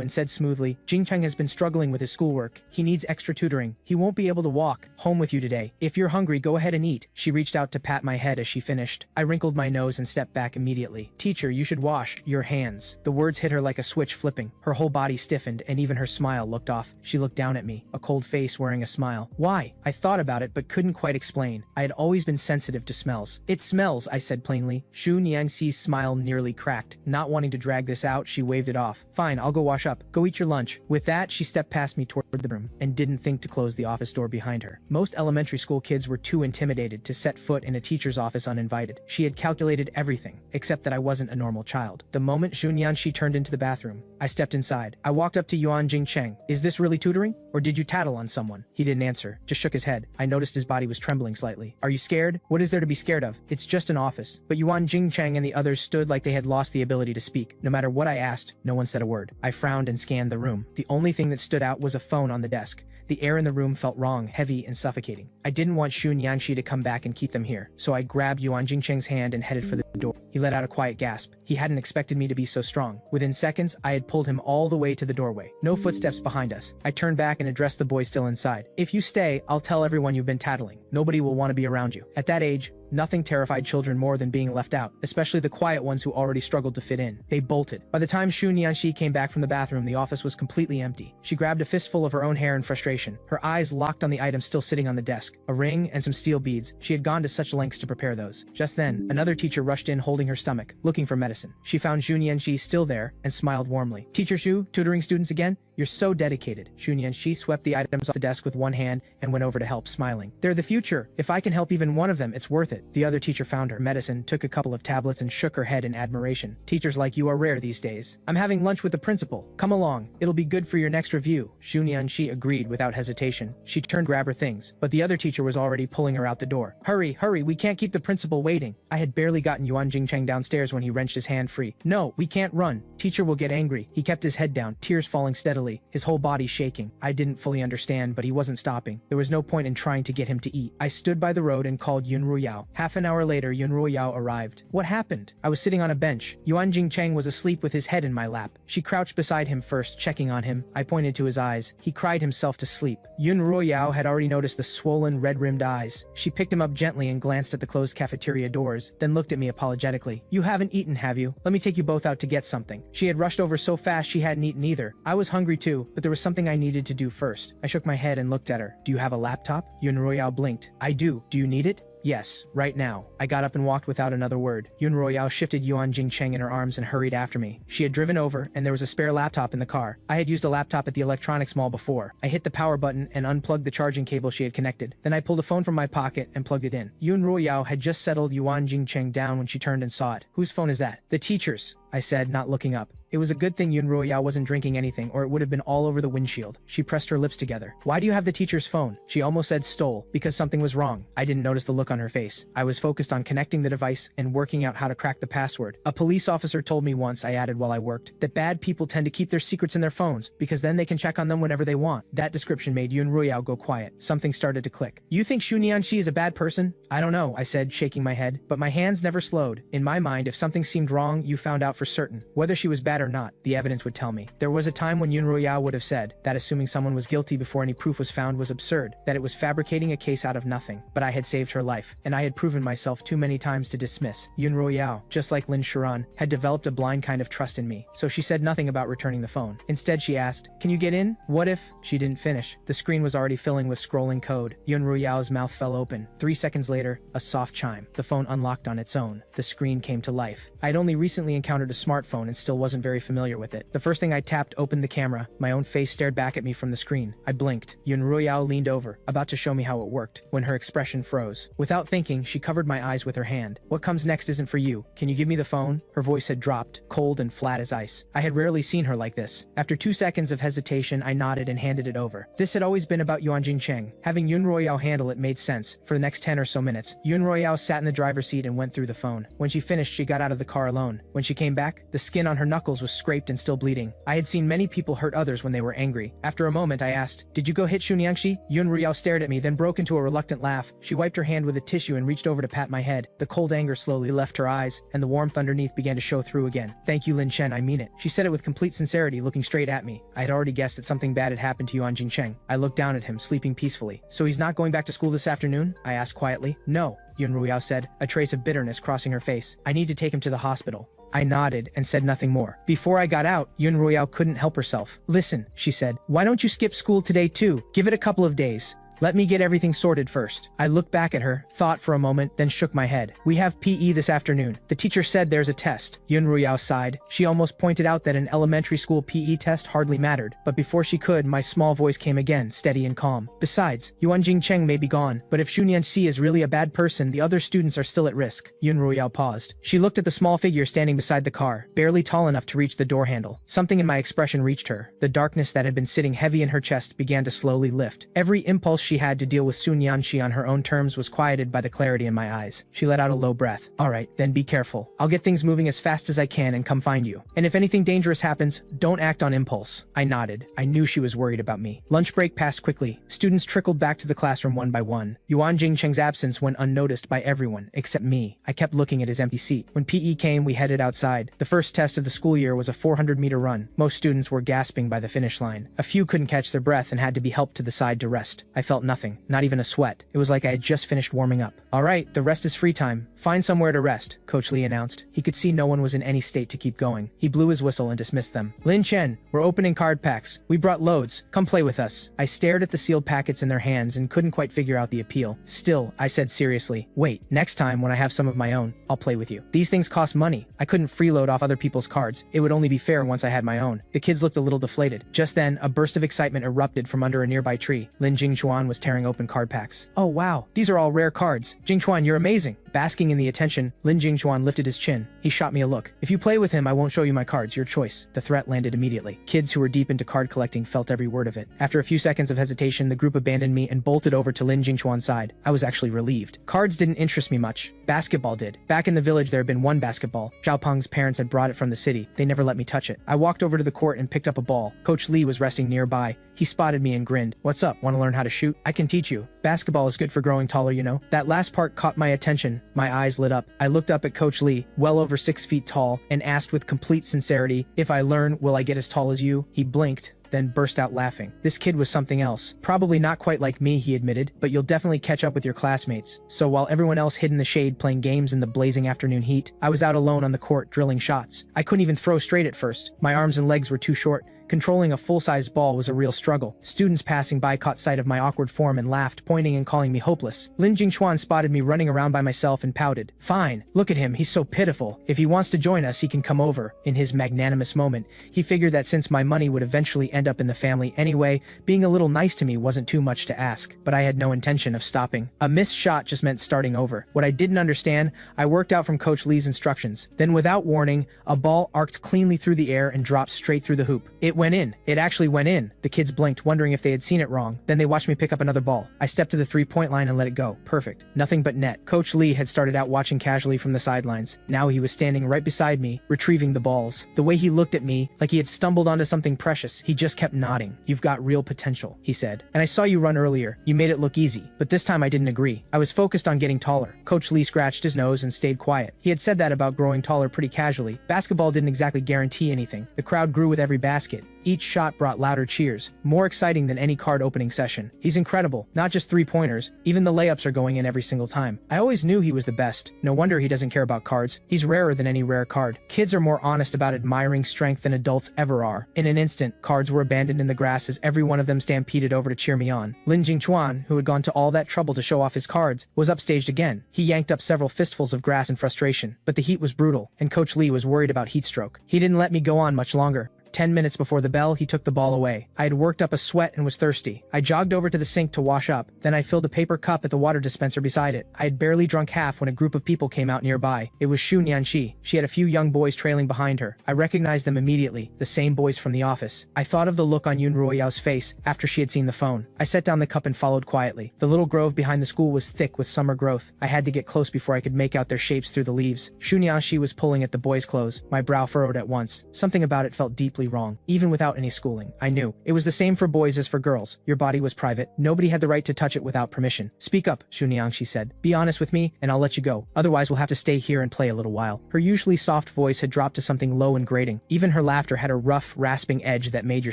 and said smoothly, Jingcheng has been struggling with his schoolwork. He needs extra tutoring. He won't be able to walk home with you today. If you're hungry, go ahead and eat. She reached out to pat my head as she finished. I wrinkled my nose and stepped back immediately. Teacher, you should wash your hands. The words hit her like a switch flipping. Her whole body stiffened and even her smile looked off. She looked down at me, a cold face wearing a smile. Why? I thought about it but couldn't quite explain. I had always been sensitive to smells. It smells, I said plainly. Xu Niangxi's smile nearly cracked. Not wanting to drag this out, she waved it off. Fine, I'll go wash up. Go eat your lunch. With that, she stepped past me toward the room and didn't think to close the office door behind her. Most elementary school kids were too intimidated to set foot in a teacher's office uninvited. She had calculated everything, except that I wasn't a normal child. The moment Xu Nianxi turned into the bathroom, I stepped inside. I walked up to Yuan Jingcheng. Is this really tutoring? Or did you tattle on someone? He didn't answer, just shook his head. I noticed his body was trembling slightly. Are you scared? What is there to be scared of? It's just an office. But Yuan Jingcheng and the others stood like they had lost the ability to speak. No matter what I asked, no one said a word. I frowned and scanned the room. The only thing that stood out was a phone on the desk. The air in the room felt wrong, heavy, and suffocating. I didn't want Xu Niangxi to come back and keep them here, so I grabbed Yuan Jingcheng's hand and headed for the door. He let out a quiet gasp. He hadn't expected me to be so strong. Within seconds, I had pulled him all the way to the doorway. No footsteps behind us. I turned back and addressed the boy still inside. If you stay, I'll tell everyone you've been tattling. Nobody will want to be around you. At that age, nothing terrified children more than being left out, especially the quiet ones who already struggled to fit in. They bolted. By the time Xu Nianxi came back from the bathroom, the office was completely empty. She grabbed a fistful of her own hair in frustration. Her eyes locked on the items still sitting on the desk. A ring and some steel beads. She had gone to such lengths to prepare those. Just then, another teacher rushed in holding her stomach, looking for medicine. She found Xu Nianxi still there and smiled warmly. Teacher Xu, tutoring students again? You're so dedicated. Xu Nianxi swept the items off the desk with one hand and went over to help, smiling. They're the future. If I can help even one of them, it's worth it. The other teacher found her medicine, took a couple of tablets, and shook her head in admiration. Teachers like you are rare these days. I'm having lunch with the principal. Come along. It'll be good for your next review. Xu Nianxi agreed without hesitation. She turned to grab her things, but the other teacher was already pulling her out the door. Hurry, hurry, we can't keep the principal waiting. I had barely gotten Yuan Jingcheng downstairs when he wrenched his hand free. No, we can't run. Teacher will get angry. He kept his head down, tears falling steadily, his whole body shaking. I didn't fully understand, but he wasn't stopping. There was no point in trying to get him to eat. I stood by the road and called Yun Ruyao. Half an hour later, Yun Ruyao arrived. What happened? I was sitting on a bench. Yuan Jingcheng was asleep with his head in my lap. She crouched beside him first, checking on him. I pointed to his eyes. He cried himself to sleep. Yun Ruyao had already noticed the swollen, red-rimmed eyes. She picked him up gently and glanced at the closed cafeteria doors, then looked at me apologetically. You haven't eaten, have you? Let me take you both out to get something. She had rushed over so fast she hadn't eaten either. I was hungry too, but there was something I needed to do first. I shook my head and looked at her. Do you have a laptop? Yun Royao blinked. I do. Do you need it? Yes, right now. I got up and walked without another word. Yun Royao shifted Yuan Jingcheng in her arms and hurried after me. She had driven over, and there was a spare laptop in the car. I had used a laptop at the electronics mall before. I hit the power button and unplugged the charging cable she had connected. Then I pulled a phone from my pocket and plugged it in. Yun Royao had just settled Yuan Jingcheng down when she turned and saw it. Whose phone is that? The teacher's, I said, not looking up. It was a good thing Yun Ruoyao wasn't drinking anything, or it would have been all over the windshield. She pressed her lips together. Why do you have the teacher's phone? She almost said stole, because something was wrong. I didn't notice the look on her face. I was focused on connecting the device and working out how to crack the password. A police officer told me once, I added while I worked, that bad people tend to keep their secrets in their phones, because then they can check on them whenever they want. That description made Yun Ruoyao go quiet. Something started to click. You think Xu Nianxi is a bad person? I don't know, I said, shaking my head, but my hands never slowed. In my mind, if something seemed wrong, you found out for certain. Whether she was bad had or not, the evidence would tell me. There was a time when Yun Royale would have said that assuming someone was guilty before any proof was found was absurd, that it was fabricating a case out of nothing. But I had saved her life, and I had proven myself too many times to dismiss. Yun Royale, just like Lin Sharan, had developed a blind kind of trust in me, so she said nothing about returning the phone. Instead, she asked, "Can you get in?" What if? She didn't finish. The screen was already filling with scrolling code. Yun Royale's mouth fell open. 3 seconds later, a soft chime. The phone unlocked on its own. The screen came to life. I had only recently encountered a smartphone and still wasn't very familiar with it. The first thing I tapped opened the camera. My own face stared back at me from the screen. I blinked. Yun Royale leaned over, about to show me how it worked, when her expression froze. Without thinking, she covered my eyes with her hand. "What comes next isn't for you. Can you give me the phone?" Her voice had dropped, cold and flat as ice. I had rarely seen her like this. After 2 seconds of hesitation, I nodded and handed it over. This had always been about Yuan Jingcheng. Having Yun Royale handle it made sense. For the next 10 or so minutes, Yun Royale sat in the driver's seat and went through the phone. When she finished, she got out of the car alone. When she came back, the skin on her knuckles was scraped and still bleeding. I had seen many people hurt others when they were angry. After a moment, I asked, "Did you go hit Xunyangxi?" Yun Royale stared at me, then broke into a reluctant laugh. She wiped her hand with a tissue and reached over to pat my head. The cold anger slowly left her eyes, and the warmth underneath began to show through again. "Thank you, Lin Chen, I mean it." She said it with complete sincerity, looking straight at me. I had already guessed that something bad had happened to Yuan Jingcheng. I looked down at him, sleeping peacefully. "So he's not going back to school this afternoon?" I asked quietly. "No," Yun Ruiyao said, a trace of bitterness crossing her face. "I need to take him to the hospital." I nodded and said nothing more. Before I got out, Yun Ruiyao couldn't help herself. "Listen," she said, "why don't you skip school today too? Give it a couple of days. Let me get everything sorted first." I looked back at her, thought for a moment, then shook my head. "We have PE this afternoon. The teacher said there's a test." Yun Ruiyao sighed. She almost pointed out that an elementary school PE test hardly mattered, but before she could, my small voice came again, steady and calm. "Besides, Yuan Jingcheng may be gone, but if Xu Nianxi is really a bad person, the other students are still at risk." Yun Ruiyao paused. She looked at the small figure standing beside the car, barely tall enough to reach the door handle. Something in my expression reached her. The darkness that had been sitting heavy in her chest began to slowly lift. Every impulse she had to deal with Sun Yanxi on her own terms was quieted by the clarity in my eyes. She let out a low breath. "All right, then be careful. I'll get things moving as fast as I can and come find you. And if anything dangerous happens, don't act on impulse." I nodded. I knew she was worried about me. Lunch break passed quickly. Students trickled back to the classroom one by one. Yuan Jingcheng's absence went unnoticed by everyone, except me. I kept looking at his empty seat. When PE came, we headed outside. The first test of the school year was a 400-meter run. Most students were gasping by the finish line. A few couldn't catch their breath and had to be helped to the side to rest. I felt nothing, not even a sweat. It was like I had just finished warming up. "All right, the rest is free time. Find somewhere to rest," Coach Lee announced. He could see no one was in any state to keep going. He blew his whistle and dismissed them. "Lin Chen, we're opening card packs. We brought loads. Come play with us." I stared at the sealed packets in their hands and couldn't quite figure out the appeal. Still, I said seriously, "Wait, next time when I have some of my own, I'll play with you. These things cost money. I couldn't freeload off other people's cards. It would only be fair once I had my own." The kids looked a little deflated. Just then, a burst of excitement erupted from under a nearby tree. Lin Jingchuan was tearing open card packs. "Oh wow, these are all rare cards. Jingchuan, you're amazing." Basking in the attention, Lin Jingchuan lifted his chin. He shot me a look. "If you play with him, I won't show you my cards. Your choice." The threat landed immediately. Kids who were deep into card collecting felt every word of it. After a few seconds of hesitation, the group abandoned me and bolted over to Lin Jingchuan's side. I was actually relieved. Cards didn't interest me much. Basketball did. Back in the village, there had been one basketball. Zhao Peng's parents had brought it from the city. They never let me touch it. I walked over to the court and picked up a ball. Coach Lee was resting nearby. He spotted me and grinned. "What's up? Want to learn how to shoot? I can teach you. Basketball is good for growing taller, you know." That last part caught my attention. My eyes lit up. I looked up at Coach Lee, well over 6 feet tall, and asked with complete sincerity, "If I learn, will I get as tall as you?" He blinked, then burst out laughing. This kid was something else. "Probably not quite like me," he admitted, "but you'll definitely catch up with your classmates." So while everyone else hid in the shade playing games in the blazing afternoon heat, I was out alone on the court drilling shots. I couldn't even throw straight at first. My arms and legs were too short. Controlling a full-sized ball was a real struggle. Students passing by caught sight of my awkward form and laughed, pointing and calling me hopeless. Lin Jingchuan spotted me running around by myself and pouted. "Fine, look at him, he's so pitiful. If he wants to join us, he can come over." In his magnanimous moment, he figured that since my money would eventually end up in the family anyway, being a little nice to me wasn't too much to ask. But I had no intention of stopping. A missed shot just meant starting over. What I didn't understand, I worked out from Coach Lee's instructions. Then without warning, a ball arced cleanly through the air and dropped straight through the hoop. It went in. It actually went in. The kids blinked, wondering if they had seen it wrong. Then they watched me pick up another ball. I stepped to the three-point line and let it go. Perfect. Nothing but net. Coach Lee had started out watching casually from the sidelines. Now he was standing right beside me, retrieving the balls. The way he looked at me, like he had stumbled onto something precious, he just kept nodding. "You've got real potential," he said. "And I saw you run earlier. You made it look easy." But this time I didn't agree. I was focused on getting taller. Coach Lee scratched his nose and stayed quiet. He had said that about growing taller pretty casually. Basketball didn't exactly guarantee anything. The crowd grew with every basket. Each shot brought louder cheers, more exciting than any card opening session. He's incredible, not just three-pointers, even the layups are going in every single time. I always knew he was the best. No wonder he doesn't care about cards. He's rarer than any rare card. Kids are more honest about admiring strength than adults ever are. In an instant, cards were abandoned in the grass as every one of them stampeded over to cheer me on. Lin Jingchuan, who had gone to all that trouble to show off his cards, was upstaged again. He yanked up several fistfuls of grass in frustration, but the heat was brutal, and Coach Lee was worried about heat stroke. He didn't let me go on much longer. 10 minutes before the bell, he took the ball away. I had worked up a sweat and was thirsty. I jogged over to the sink to wash up. Then I filled a paper cup at the water dispenser beside it. I had barely drunk half when a group of people came out nearby. It was Xu Nianxi. She had a few young boys trailing behind her. I recognized them immediately, the same boys from the office. I thought of the look on Yun Ruoyao's face after she had seen the phone. I set down the cup and followed quietly. The little grove behind the school was thick with summer growth. I had to get close before I could make out their shapes through the leaves. Xu Nianxi was pulling at the boys' clothes. My brow furrowed at once. Something about it felt deeply wrong. Even without any schooling, I knew. It was the same for boys as for girls. Your body was private. Nobody had the right to touch it without permission. "Speak up," Xu Niangxi said. "Be honest with me, and I'll let you go. Otherwise, we'll have to stay here and play a little while." Her usually soft voice had dropped to something low and grating. Even her laughter had a rough, rasping edge that made your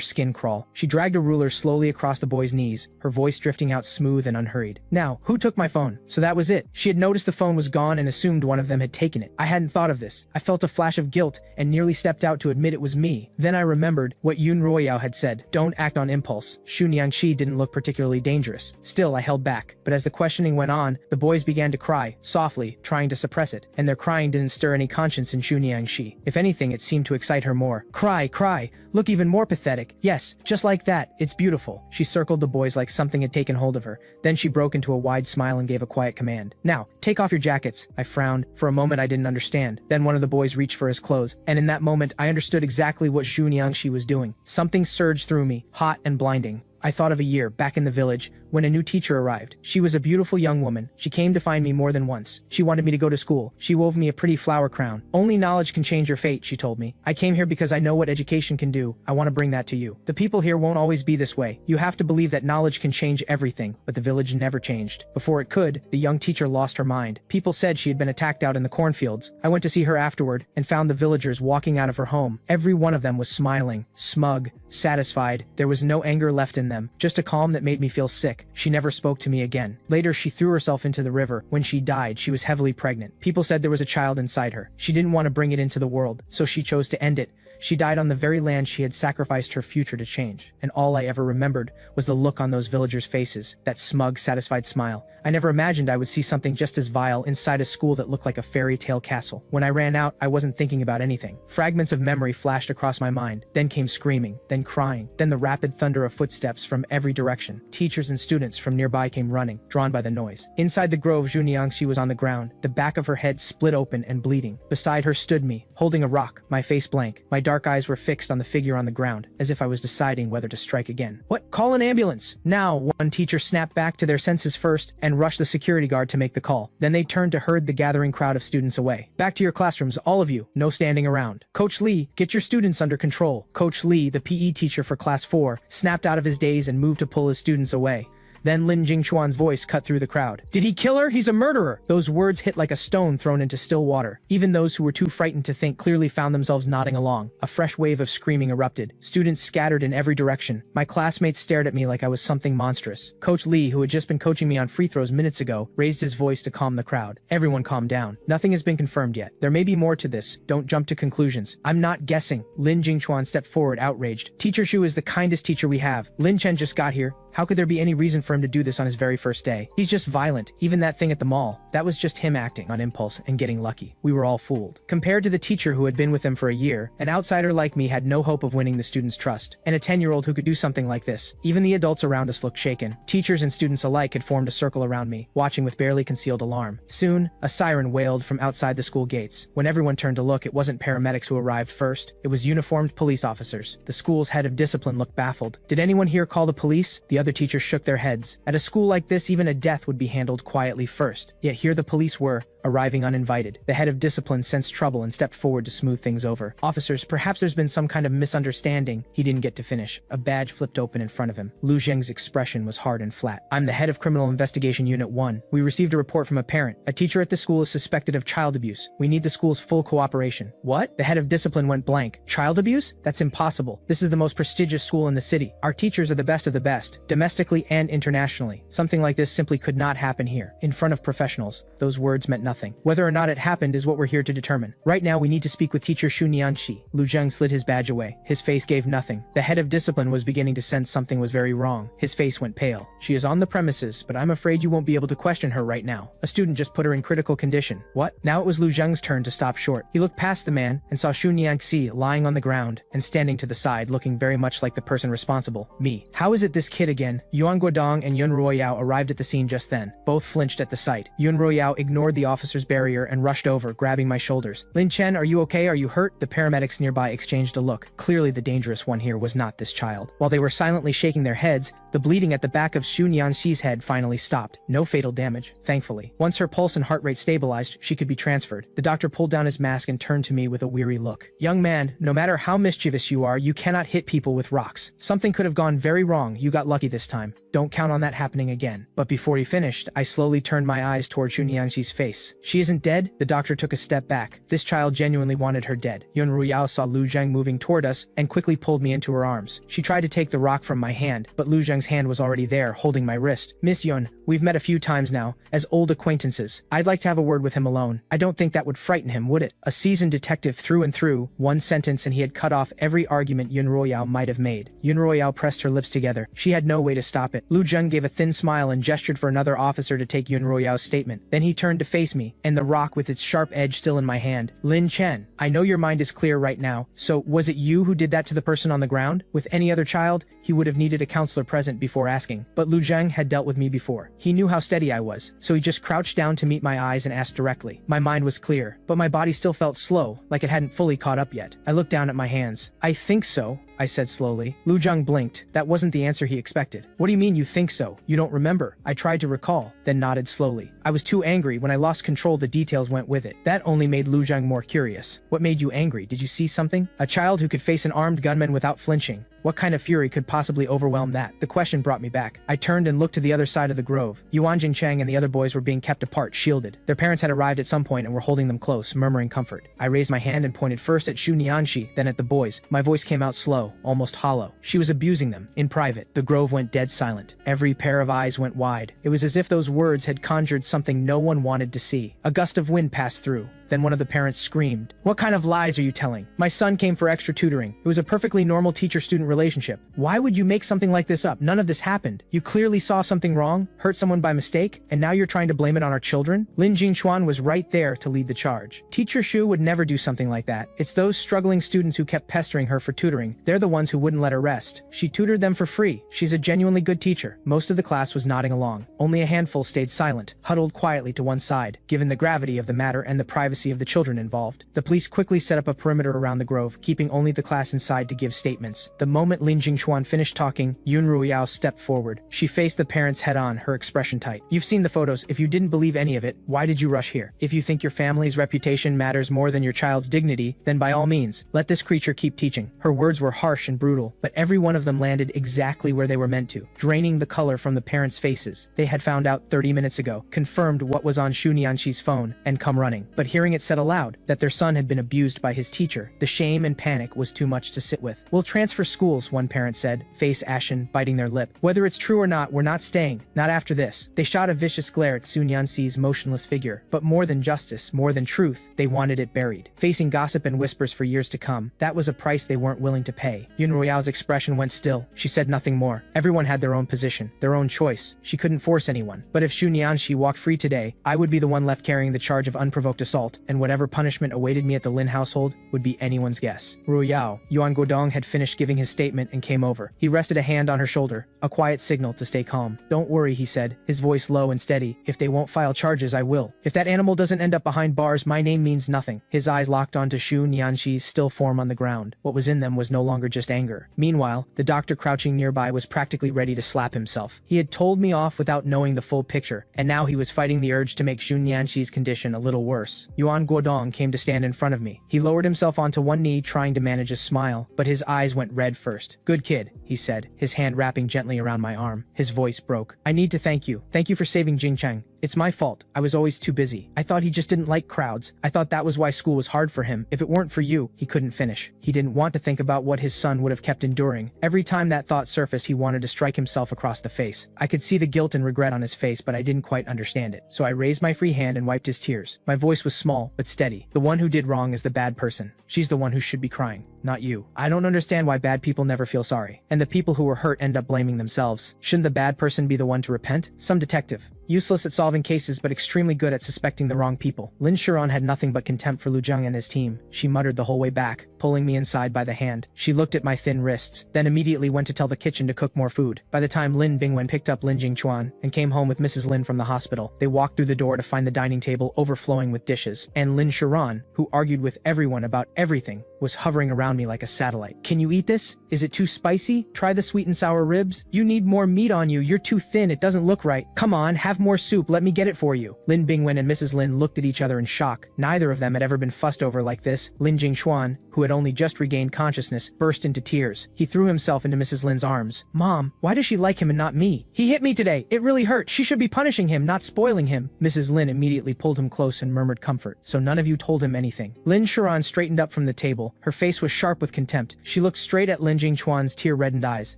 skin crawl. She dragged a ruler slowly across the boy's knees, her voice drifting out smooth and unhurried. "Now, who took my phone?" So that was it. She had noticed the phone was gone and assumed one of them had taken it. I hadn't thought of this. I felt a flash of guilt and nearly stepped out to admit it was me. Then I remembered what Yun Ruoyao had said. Don't act on impulse. Xu Niangxi didn't look particularly dangerous. Still, I held back. But as the questioning went on, the boys began to cry, softly, trying to suppress it. And their crying didn't stir any conscience in Xu Niangxi. If anything, it seemed to excite her more. "Cry, cry. Look even more pathetic. Yes, just like that. It's beautiful." She circled the boys like something had taken hold of her. Then she broke into a wide smile and gave a quiet command. "Now, take off your jackets." I frowned. For a moment, I didn't understand. Then one of the boys reached for his clothes. And in that moment, I understood exactly what Xu Niangxi was doing. Something surged through me, hot and blinding. I thought of a year back in the village when a new teacher arrived. She was a beautiful young woman. She came to find me more than once. She wanted me to go to school. She wove me a pretty flower crown. "Only knowledge can change your fate," she told me. "I came here because I know what education can do. I want to bring that to you. The people here won't always be this way. You have to believe that knowledge can change everything." But the village never changed. Before it could, the young teacher lost her mind. People said she had been attacked out in the cornfields. I went to see her afterward and found the villagers walking out of her home. Every one of them was smiling, smug, satisfied. There was no anger left in them, just a calm that made me feel sick. She never spoke to me again. Later, she threw herself into the river. When she died, she was heavily pregnant. People said there was a child inside her. She didn't want to bring it into the world, so she chose to end it. She died on the very land she had sacrificed her future to change. And all I ever remembered was the look on those villagers' faces, that smug, satisfied smile. I never imagined I would see something just as vile inside a school that looked like a fairy tale castle. When I ran out, I wasn't thinking about anything. Fragments of memory flashed across my mind. Then came screaming, then crying, then the rapid thunder of footsteps from every direction. Teachers and students from nearby came running, drawn by the noise. Inside the grove, Xu Niangxi was on the ground, the back of her head split open and bleeding. Beside her stood me, holding a rock, my face blank. My dark eyes were fixed on the figure on the ground, as if I was deciding whether to strike again. "What? Call an ambulance!" Now, one teacher snapped back to their senses first and rushed the security guard to make the call. Then they turned to herd the gathering crowd of students away. "Back to your classrooms, all of you. No standing around. Coach Lee, get your students under control." Coach Lee, the PE teacher for Class 4, snapped out of his daze and moved to pull his students away. Then Lin Jingchuan's voice cut through the crowd. "Did he kill her? He's a murderer!" Those words hit like a stone thrown into still water. Even those who were too frightened to think clearly found themselves nodding along. A fresh wave of screaming erupted. Students scattered in every direction. My classmates stared at me like I was something monstrous. Coach Lee, who had just been coaching me on free throws minutes ago, raised his voice to calm the crowd. "Everyone calm down. Nothing has been confirmed yet. There may be more to this. Don't jump to conclusions." "I'm not guessing." Lin Jingchuan stepped forward, outraged. "Teacher Xu is the kindest teacher we have. Lin Chen just got here. How could there be any reason for him to do this on his very first day? He's just violent. Even that thing at the mall, that was just him acting on impulse and getting lucky. We were all fooled. Compared to the teacher who had been with him for a year, an outsider like me had no hope of winning the students' trust. And a 10-year-old who could do something like this. Even the adults around us looked shaken. Teachers and students alike had formed a circle around me, watching with barely concealed alarm. Soon, a siren wailed from outside the school gates. When everyone turned to look, it wasn't paramedics who arrived first. It was uniformed police officers. The school's head of discipline looked baffled. Did anyone here call the police? The other teachers shook their heads. At a school like this, even a death would be handled quietly first. Yet here the police were, arriving uninvited. The head of discipline sensed trouble and stepped forward to smooth things over. Officers, perhaps there's been some kind of misunderstanding. He didn't get to finish. A badge flipped open in front of him. Lu Zheng's expression was hard and flat. I'm the head of Criminal Investigation Unit 1. We received a report from a parent. A teacher at the school is suspected of child abuse. We need the school's full cooperation. What? The head of discipline went blank. Child abuse? That's impossible. This is the most prestigious school in the city. Our teachers are the best of the best, domestically and internationally. Something like this simply could not happen here. In front of professionals, those words meant nothing. Whether or not it happened is what we're here to determine. Right now, we need to speak with teacher Xu Nianxi. Lu Zheng slid his badge away. His face gave nothing. The head of discipline was beginning to sense something was very wrong. His face went pale. She is on the premises, but I'm afraid you won't be able to question her right now. A student just put her in critical condition. What? Now it was Lu Zheng's turn to stop short. He looked past the man and saw Xu Nianxi lying on the ground and standing to the side, looking very much like the person responsible. Me. How is it this kid again? Yuan Guodong and Yun Ruoyao arrived at the scene just then. Both flinched at the sight. Yun Ruoyao ignored the officer's barrier and rushed over, grabbing my shoulders. Lin Chen, are you okay? Are you hurt? The paramedics nearby exchanged a look. Clearly the dangerous one here was not this child. While they were silently shaking their heads, the bleeding at the back of Xu Nianxi's head finally stopped. No fatal damage, thankfully. Once her pulse and heart rate stabilized, she could be transferred. The doctor pulled down his mask and turned to me with a weary look. Young man, no matter how mischievous you are, you cannot hit people with rocks. Something could have gone very wrong. You got lucky this time. Don't count on that happening again. But before he finished, I slowly turned my eyes toward Xu Nianxi's face. She isn't dead? The doctor took a step back. This child genuinely wanted her dead. Yun Ruyao saw Lu Zheng moving toward us and quickly pulled me into her arms. She tried to take the rock from my hand, but Lu Zheng's hand was already there, holding my wrist. Miss Yun, we've met a few times now, as old acquaintances. I'd like to have a word with him alone. I don't think that would frighten him, would it? A seasoned detective through and through, one sentence and he had cut off every argument Yun Royao might have made. Yun Royao pressed her lips together. She had no way to stop it. Lu Zheng gave a thin smile and gestured for another officer to take Yun Royao's statement. Then he turned to face me, and the rock with its sharp edge still in my hand. Lin Chen, I know your mind is clear right now, so was it you who did that to the person on the ground? With any other child, he would have needed a counselor present before asking. But Lu Zheng had dealt with me before. He knew how steady I was, so he just crouched down to meet my eyes and asked directly. My mind was clear, but my body still felt slow, like it hadn't fully caught up yet. I looked down at my hands. I think so, I said slowly. Lu Zheng blinked. That wasn't the answer he expected. What do you mean you think so? You don't remember? I tried to recall, then nodded slowly. I was too angry. When I lost control, the details went with it. That only made Lu Zheng more curious. What made you angry? Did you see something? A child who could face an armed gunman without flinching. What kind of fury could possibly overwhelm that? The question brought me back. I turned and looked to the other side of the grove. Yuan Jingcheng and the other boys were being kept apart, shielded. Their parents had arrived at some point and were holding them close, murmuring comfort. I raised my hand and pointed first at Xu Nianxi, then at the boys. My voice came out slow, almost hollow. She was abusing them, in private. The grove went dead silent. Every pair of eyes went wide. It was as if those words had conjured something no one wanted to see. A gust of wind passed through. Then one of the parents screamed. What kind of lies are you telling? My son came for extra tutoring. It was a perfectly normal teacher-student relationship. Why would you make something like this up? None of this happened. You clearly saw something wrong, hurt someone by mistake, and now you're trying to blame it on our children? Lin Jingchuan was right there to lead the charge. Teacher Xu would never do something like that. It's those struggling students who kept pestering her for tutoring. They're the ones who wouldn't let her rest. She tutored them for free. She's a genuinely good teacher. Most of the class was nodding along. Only a handful stayed silent, huddled quietly to one side, given the gravity of the matter and the privacy of the children involved. The police quickly set up a perimeter around the grove, keeping only the class inside to give statements. The moment Lin Jingchuan finished talking, Yun Ruiyao stepped forward. She faced the parents head-on, her expression tight. You've seen the photos. If you didn't believe any of it, why did you rush here? If you think your family's reputation matters more than your child's dignity, then by all means, let this creature keep teaching. Her words were harsh and brutal, but every one of them landed exactly where they were meant to, draining the color from the parents' faces. They had found out 30 minutes ago, confirmed what was on Xu Nianxi's phone, and come running. But hearing hearing it said aloud that their son had been abused by his teacher. The shame and panic was too much to sit with. "We'll transfer schools," one parent said, face ashen, biting their lip. "Whether it's true or not, we're not staying. Not after this." They shot a vicious glare at Sun Yanxi's motionless figure. But more than justice, more than truth, they wanted it buried. Facing gossip and whispers for years to come, that was a price they weren't willing to pay. Yun Royao's expression went still. She said nothing more. Everyone had their own position, their own choice. She couldn't force anyone. But if Sun Yanxi walked free today, I would be the one left carrying the charge of unprovoked assault, and whatever punishment awaited me at the Lin household would be anyone's guess. Royao, Yuan Guodong had finished giving his statement and came over. He rested a hand on her shoulder, a quiet signal to stay calm. "Don't worry," he said, his voice low and steady. "If they won't file charges, I will. If that animal doesn't end up behind bars, my name means nothing." His eyes locked onto Sun Yanxi's still form on the ground. What was in them was no longer just anger. Meanwhile, the doctor crouching nearby was practically ready to slap himself. He had told me off without knowing the full picture, and now he was fighting the urge to make Sun Yanxi's condition a little worse. Yuan Guodong came to stand in front of me. He lowered himself onto one knee, trying to manage a smile, but his eyes went red first. "Good kid," he said, his hand wrapping gently around my arm. His voice broke. "I need to thank you. Thank you for saving Jingcheng. It's my fault. I was always too busy. I thought he just didn't like crowds. I thought that was why school was hard for him. If it weren't for you, he couldn't finish." He didn't want to think about what his son would have kept enduring. Every time that thought surfaced, he wanted to strike himself across the face. I could see the guilt and regret on his face, but I didn't quite understand it. So I raised my free hand and wiped his tears. My voice was small, but steady. "The one who did wrong is the bad person. She's the one who should be crying, not you. I don't understand why bad people never feel sorry. And the people who were hurt end up blaming themselves. Shouldn't the bad person be the one to repent? Some detective. Useless at solving cases but extremely good at suspecting the wrong people." Lin Shiran had nothing but contempt for Lu Zheng and his team. She muttered the whole way back, pulling me inside by the hand. She looked at my thin wrists, then immediately went to tell the kitchen to cook more food. By the time Lin Bingwen picked up Lin Jingchuan and came home with Mrs. Lin from the hospital, they walked through the door to find the dining table overflowing with dishes, and Lin Shiran, who argued with everyone about everything, was hovering around me like a satellite. "Can you eat this? Is it too spicy? Try the sweet and sour ribs. You need more meat on you. You're too thin. It doesn't look right. Come on, have more soup. Let me get it for you." Lin Bingwen and Mrs. Lin looked at each other in shock. Neither of them had ever been fussed over like this. Lin Jingchuan, who had only just regained consciousness, burst into tears. He threw himself into Mrs. Lin's arms. "Mom, why does she like him and not me? He hit me today. It really hurt. She should be punishing him, not spoiling him." Mrs. Lin immediately pulled him close and murmured comfort. "So none of you told him anything." Lin Shiran straightened up from the table. Her face was sharp with contempt. She looked straight at Lin Jingchuan's tear-reddened eyes.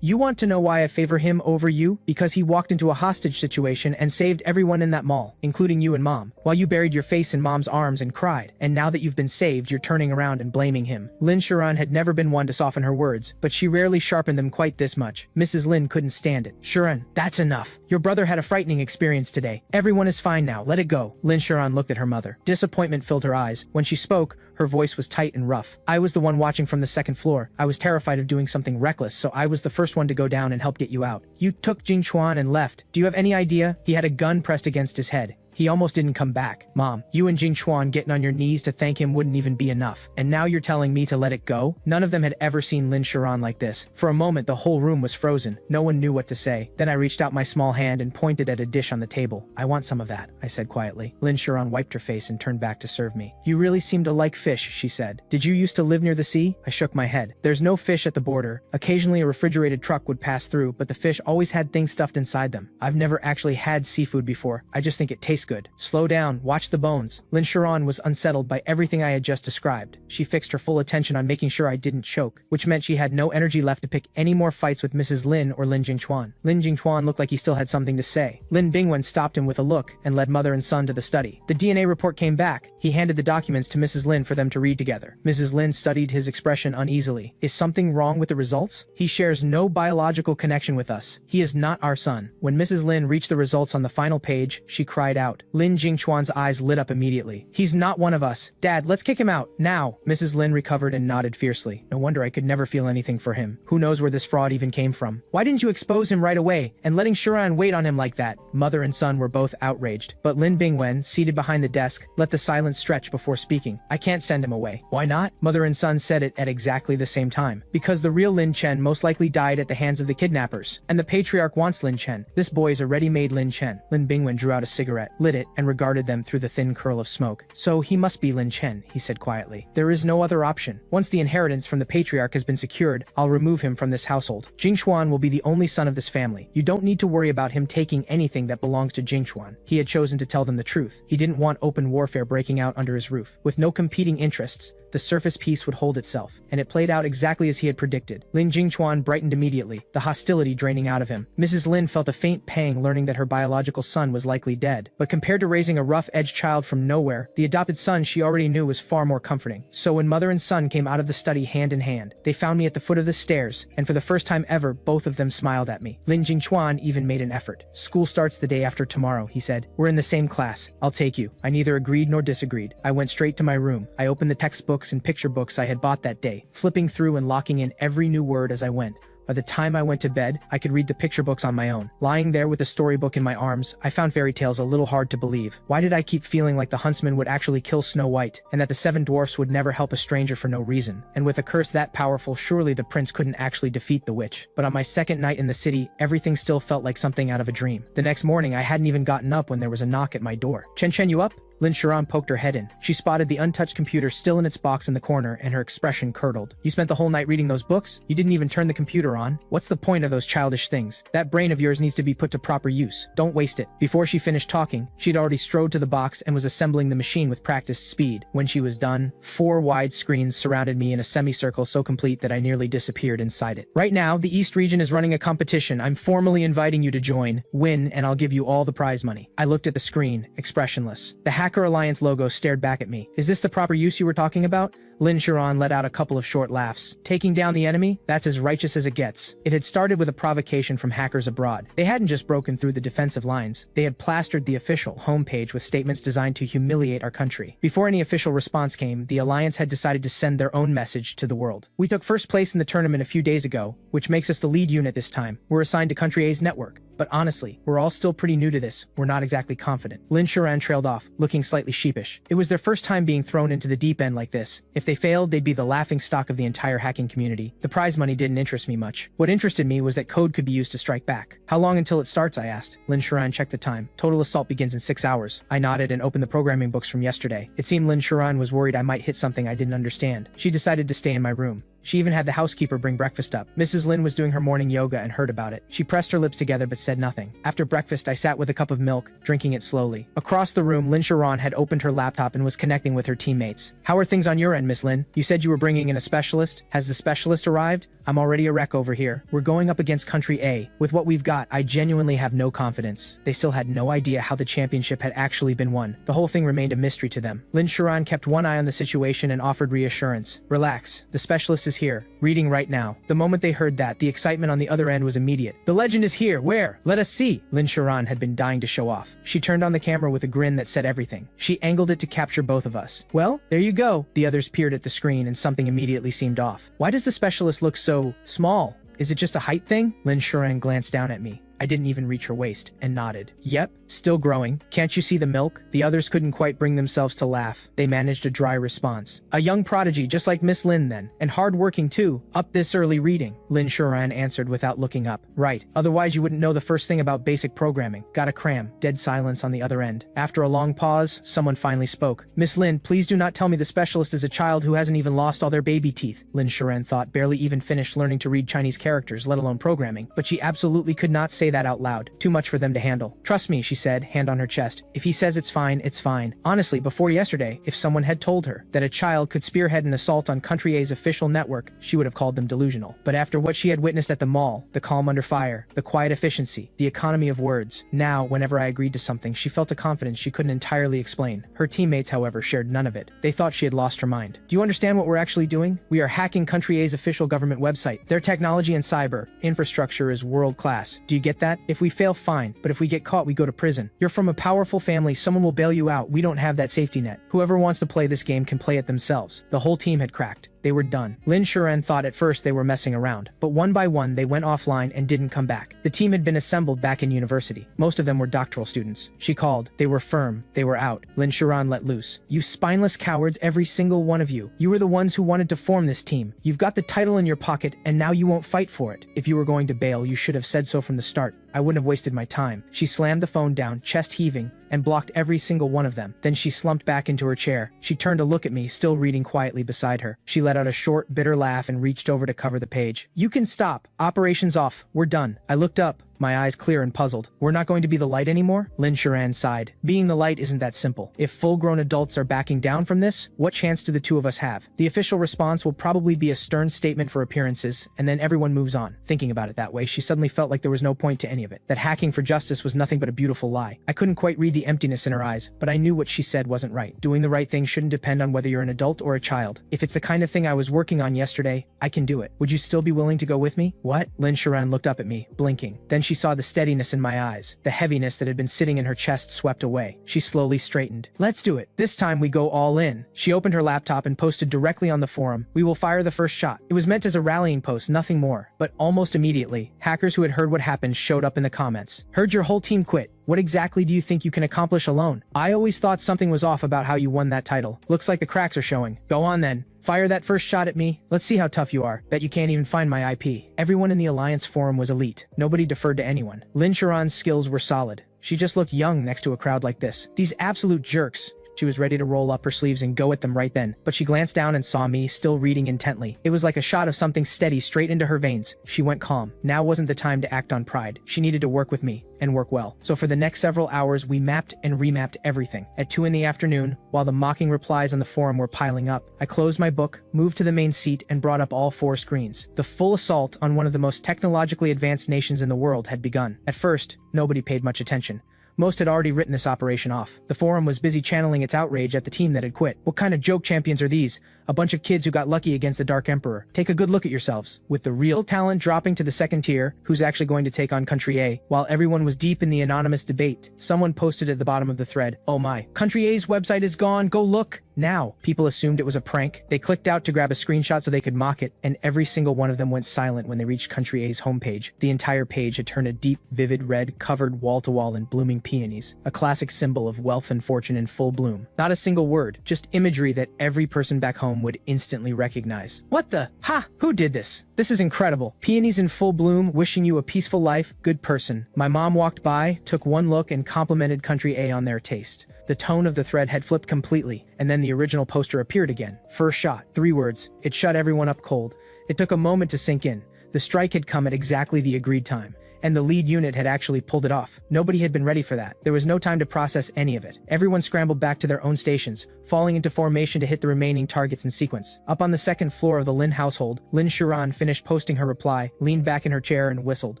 "You want to know why I favor him over you? Because he walked into a hostage situation and saved everyone in that mall, including you and Mom, while you buried your face in Mom's arms and cried. And now that you've been saved, you're turning around and blaming him." Lin Shiran had never been one to soften her words, but she rarely sharpened them quite this much. Mrs. Lin couldn't stand it. "Shiran, that's enough. Your brother had a frightening experience today. Everyone is fine now. Let it go." Lin Shiran looked at her mother. Disappointment filled her eyes. When she spoke, her voice was tight and rough. "I was the one watching from the second floor. I was terrified of doing something reckless, so I was the first one to go down and help get you out. You took Jing Chuan and left. Do you have any idea? He had a gun pressed against his head. He almost didn't come back. Mom, you and Jing Chuan getting on your knees to thank him wouldn't even be enough. And now you're telling me to let it go?" None of them had ever seen Lin Shiran like this. For a moment, the whole room was frozen. No one knew what to say. Then I reached out my small hand and pointed at a dish on the table. "I want some of that," I said quietly. Lin Shiran wiped her face and turned back to serve me. "You really seem to like fish," she said. "Did you used to live near the sea?" I shook my head. "There's no fish at the border. Occasionally a refrigerated truck would pass through, but the fish always had things stuffed inside them. I've never actually had seafood before. I just think it tastes good." "Slow down. Watch the bones." Lin Shiran was unsettled by everything I had just described. She fixed her full attention on making sure I didn't choke, which meant she had no energy left to pick any more fights with Mrs. Lin or Lin Jingchuan. Lin Jingchuan looked like he still had something to say. Lin Bingwen stopped him with a look and led mother and son to the study. The DNA report came back. He handed the documents to Mrs. Lin for them to read together. Mrs. Lin studied his expression uneasily. "Is something wrong with the results? He shares no biological connection with us. He is not our son." When Mrs. Lin reached the results on the final page, she cried out. Lin Jingchuan's eyes lit up immediately. "He's not one of us. Dad, let's kick him out, now." Mrs. Lin recovered and nodded fiercely. No wonder I could never feel anything for him. Who knows where this fraud even came from? "Why didn't you expose him right away, and letting Shiran wait on him like that?" Mother and son were both outraged, but Lin Bingwen, seated behind the desk, let the silence stretch before speaking. "I can't send him away." "Why not?" Mother and son said it at exactly the same time. "Because the real Lin Chen most likely died at the hands of the kidnappers, and the patriarch wants Lin Chen. This boy is a ready-made Lin Chen." Lin Bingwen drew out a cigarette. lit it, and regarded them through the thin curl of smoke. "So he must be Lin Chen," he said quietly. "There is no other option. Once the inheritance from the patriarch has been secured, I'll remove him from this household. Jingxuan will be the only son of this family. You don't need to worry about him taking anything that belongs to Jingxuan." He had chosen to tell them the truth. He didn't want open warfare breaking out under his roof. With no competing interests, the surface peace would hold itself, and it played out exactly as he had predicted. Lin Jingchuan brightened immediately, the hostility draining out of him. Mrs. Lin felt a faint pang learning that her biological son was likely dead, but compared to raising a rough-edged child from nowhere, the adopted son she already knew was far more comforting. So when mother and son came out of the study hand in hand, they found me at the foot of the stairs, and for the first time ever, both of them smiled at me. Lin Jingchuan even made an effort. "School starts the day after tomorrow," he said. "We're in the same class. I'll take you." I neither agreed nor disagreed. I went straight to my room. I opened the textbooks and picture books I had bought that day, flipping through and locking in every new word as I went. By the time I went to bed, I could read the picture books on my own. Lying there with the storybook in my arms, I found fairy tales a little hard to believe. Why did I keep feeling like the huntsman would actually kill Snow White, and that the 7 dwarfs would never help a stranger for no reason? And with a curse that powerful, surely the prince couldn't actually defeat the witch. But on my second night in the city, everything still felt like something out of a dream. The next morning, I hadn't even gotten up when there was a knock at my door. "Chen, you up?" Lin Sharan poked her head in. She spotted the untouched computer still in its box in the corner, and her expression curdled. "You spent the whole night reading those books? You didn't even turn the computer on? What's the point of those childish things? That brain of yours needs to be put to proper use. Don't waste it." Before she finished talking, she'd already strode to the box and was assembling the machine with practiced speed. When she was done, 4 wide screens surrounded me in a semicircle so complete that I nearly disappeared inside it. "Right now, the East region is running a competition. I'm formally inviting you to join, win, and I'll give you all the prize money." I looked at the screen, expressionless. The Hacker Alliance logo stared back at me. "Is this the proper use you were talking about?" Lin Sharan let out a couple of short laughs. "Taking down the enemy? That's as righteous as it gets." It had started with a provocation from hackers abroad. They hadn't just broken through the defensive lines. They had plastered the official homepage with statements designed to humiliate our country. Before any official response came, the Alliance had decided to send their own message to the world. "We took first place in the tournament a few days ago, which makes us the lead unit this time. We're assigned to Country A's network. But honestly, we're all still pretty new to this. We're not exactly confident." Lin Sharan trailed off, looking slightly sheepish. It was their first time being thrown into the deep end like this. If they failed, they'd be the laughing stock of the entire hacking community. The prize money didn't interest me much. What interested me was that code could be used to strike back. "How long until it starts?" I asked. Lin Sharan checked the time. "Total assault begins in 6 hours." I nodded and opened the programming books from yesterday. It seemed Lin Sharan was worried I might hit something I didn't understand. She decided to stay in my room. She even had the housekeeper bring breakfast up. Mrs. Lin was doing her morning yoga and heard about it. She pressed her lips together but said nothing. After breakfast, I sat with a cup of milk, drinking it slowly. Across the room, Lin Sharan had opened her laptop and was connecting with her teammates. "How are things on your end, Miss Lin? You said you were bringing in a specialist. Has the specialist arrived? I'm already a wreck over here. We're going up against Country A. With what we've got, I genuinely have no confidence." They still had no idea how the championship had actually been won. The whole thing remained a mystery to them. Lin Sharan kept one eye on the situation and offered reassurance. "Relax. The specialist is here. Reading right now." The moment they heard that, the excitement on the other end was immediate. "The legend is here. Where? Let us see." Lin Sharan had been dying to show off. She turned on the camera with a grin that said everything. She angled it to capture both of us. "Well, there you go." The others peered at the screen and something immediately seemed off. "Why does the specialist look so small? Is it just a height thing?" Lin Sharan glanced down at me. I didn't even reach her waist, and nodded. "Yep, still growing. Can't you see the milk?" The others couldn't quite bring themselves to laugh. They managed a dry response. "A young prodigy, just like Miss Lin then. And hard-working too. Up this early reading." Lin Sharan answered without looking up. "Right. Otherwise you wouldn't know the first thing about basic programming. Gotta cram." Dead silence on the other end. After a long pause, someone finally spoke. "Miss Lin, please do not tell me the specialist is a child who hasn't even lost all their baby teeth." Lin Sharan thought, barely even finished learning to read Chinese characters, let alone programming. But she absolutely could not say that out loud. Too much for them to handle. "Trust me," she said, hand on her chest. "If he says it's fine, it's fine." Honestly, before yesterday, if someone had told her that a child could spearhead an assault on Country A's official network, she would have called them delusional. But after what she had witnessed at the mall, the calm under fire, the quiet efficiency, the economy of words, now, whenever I agreed to something, she felt a confidence she couldn't entirely explain. Her teammates, however, shared none of it. They thought she had lost her mind. "Do you understand what we're actually doing? We are hacking Country A's official government website. Their technology and cyber infrastructure is world class. Do you get that? If we fail, fine, but if we get caught, we go to prison. You're from a powerful family, someone will bail you out. We don't have that safety net. Whoever wants to play this game can play it themselves." The whole team had cracked. They were done. Lin Sharan thought at first they were messing around, but one by one they went offline and didn't come back. The team had been assembled back in university. Most of them were doctoral students. She called. They were firm. They were out. Lin Sharan let loose. "You spineless cowards, every single one of you. You were the ones who wanted to form this team. You've got the title in your pocket, and now you won't fight for it. If you were going to bail, you should have said so from the start. I wouldn't have wasted my time." She slammed the phone down, chest heaving, and blocked every single one of them. Then she slumped back into her chair. She turned to look at me, still reading quietly beside her. She let out a short, bitter laugh and reached over to cover the page. "You can stop. Operation's off. We're done." I looked up, my eyes clear and puzzled. "We're not going to be the light anymore?" Lin Sharan sighed. "Being the light isn't that simple. If full-grown adults are backing down from this, what chance do the two of us have? The official response will probably be a stern statement for appearances, and then everyone moves on." Thinking about it that way, she suddenly felt like there was no point to any of it. That hacking for justice was nothing but a beautiful lie. I couldn't quite read the emptiness in her eyes, but I knew what she said wasn't right. Doing the right thing shouldn't depend on whether you're an adult or a child. If it's the kind of thing I was working on yesterday, I can do it. Would you still be willing to go with me? What? Lin Sharan looked up at me, blinking. Then she saw the steadiness in my eyes. The heaviness that had been sitting in her chest swept away. She slowly straightened. "Let's do it. This time we go all in." She opened her laptop and posted directly on the forum. "We will fire the first shot." It was meant as a rallying post, nothing more. But almost immediately, hackers who had heard what happened showed up in the comments. "Heard your whole team quit. What exactly do you think you can accomplish alone? I always thought something was off about how you won that title. Looks like the cracks are showing. Go on then. Fire that first shot at me. Let's see how tough you are. Bet you can't even find my IP." Everyone in the Alliance forum was elite. Nobody deferred to anyone. Lin Sharan's skills were solid. She just looked young next to a crowd like this. These absolute jerks. She was ready to roll up her sleeves and go at them right then, but she glanced down and saw me, still reading intently. It was like a shot of something steady straight into her veins. She went calm. Now wasn't the time to act on pride. She needed to work with me, and work well. So for the next several hours, we mapped and remapped everything. At 2 in the afternoon, while the mocking replies on the forum were piling up, I closed my book, moved to the main seat, and brought up all 4 screens. The full assault on one of the most technologically advanced nations in the world had begun. At first, nobody paid much attention. Most had already written this operation off. The forum was busy channeling its outrage at the team that had quit. What kind of joke champions are these? A bunch of kids who got lucky against the Dark Emperor. Take a good look at yourselves. With the real talent dropping to the second tier, who's actually going to take on Country A? While everyone was deep in the anonymous debate, someone posted at the bottom of the thread, "Oh my, Country A's website is gone, go look!" Now, people assumed it was a prank. They clicked out to grab a screenshot so they could mock it, and every single one of them went silent when they reached Country A's homepage. The entire page had turned a deep, vivid red, covered wall-to-wall in blooming peonies, a classic symbol of wealth and fortune in full bloom. Not a single word, just imagery that every person back home would instantly recognize. What the? Ha! Who did this? This is incredible. Peonies in full bloom, wishing you a peaceful life, good person. My mom walked by, took one look, and complimented Country A on their taste. The tone of the thread had flipped completely, and then the original poster appeared again. First shot, 3 words. It shut everyone up cold. It took a moment to sink in. The strike had come at exactly the agreed time, and the lead unit had actually pulled it off. Nobody had been ready for that. There was no time to process any of it. Everyone scrambled back to their own stations, falling into formation to hit the remaining targets in sequence. Up on the second floor of the Lin household, Lin Sharan finished posting her reply, leaned back in her chair and whistled.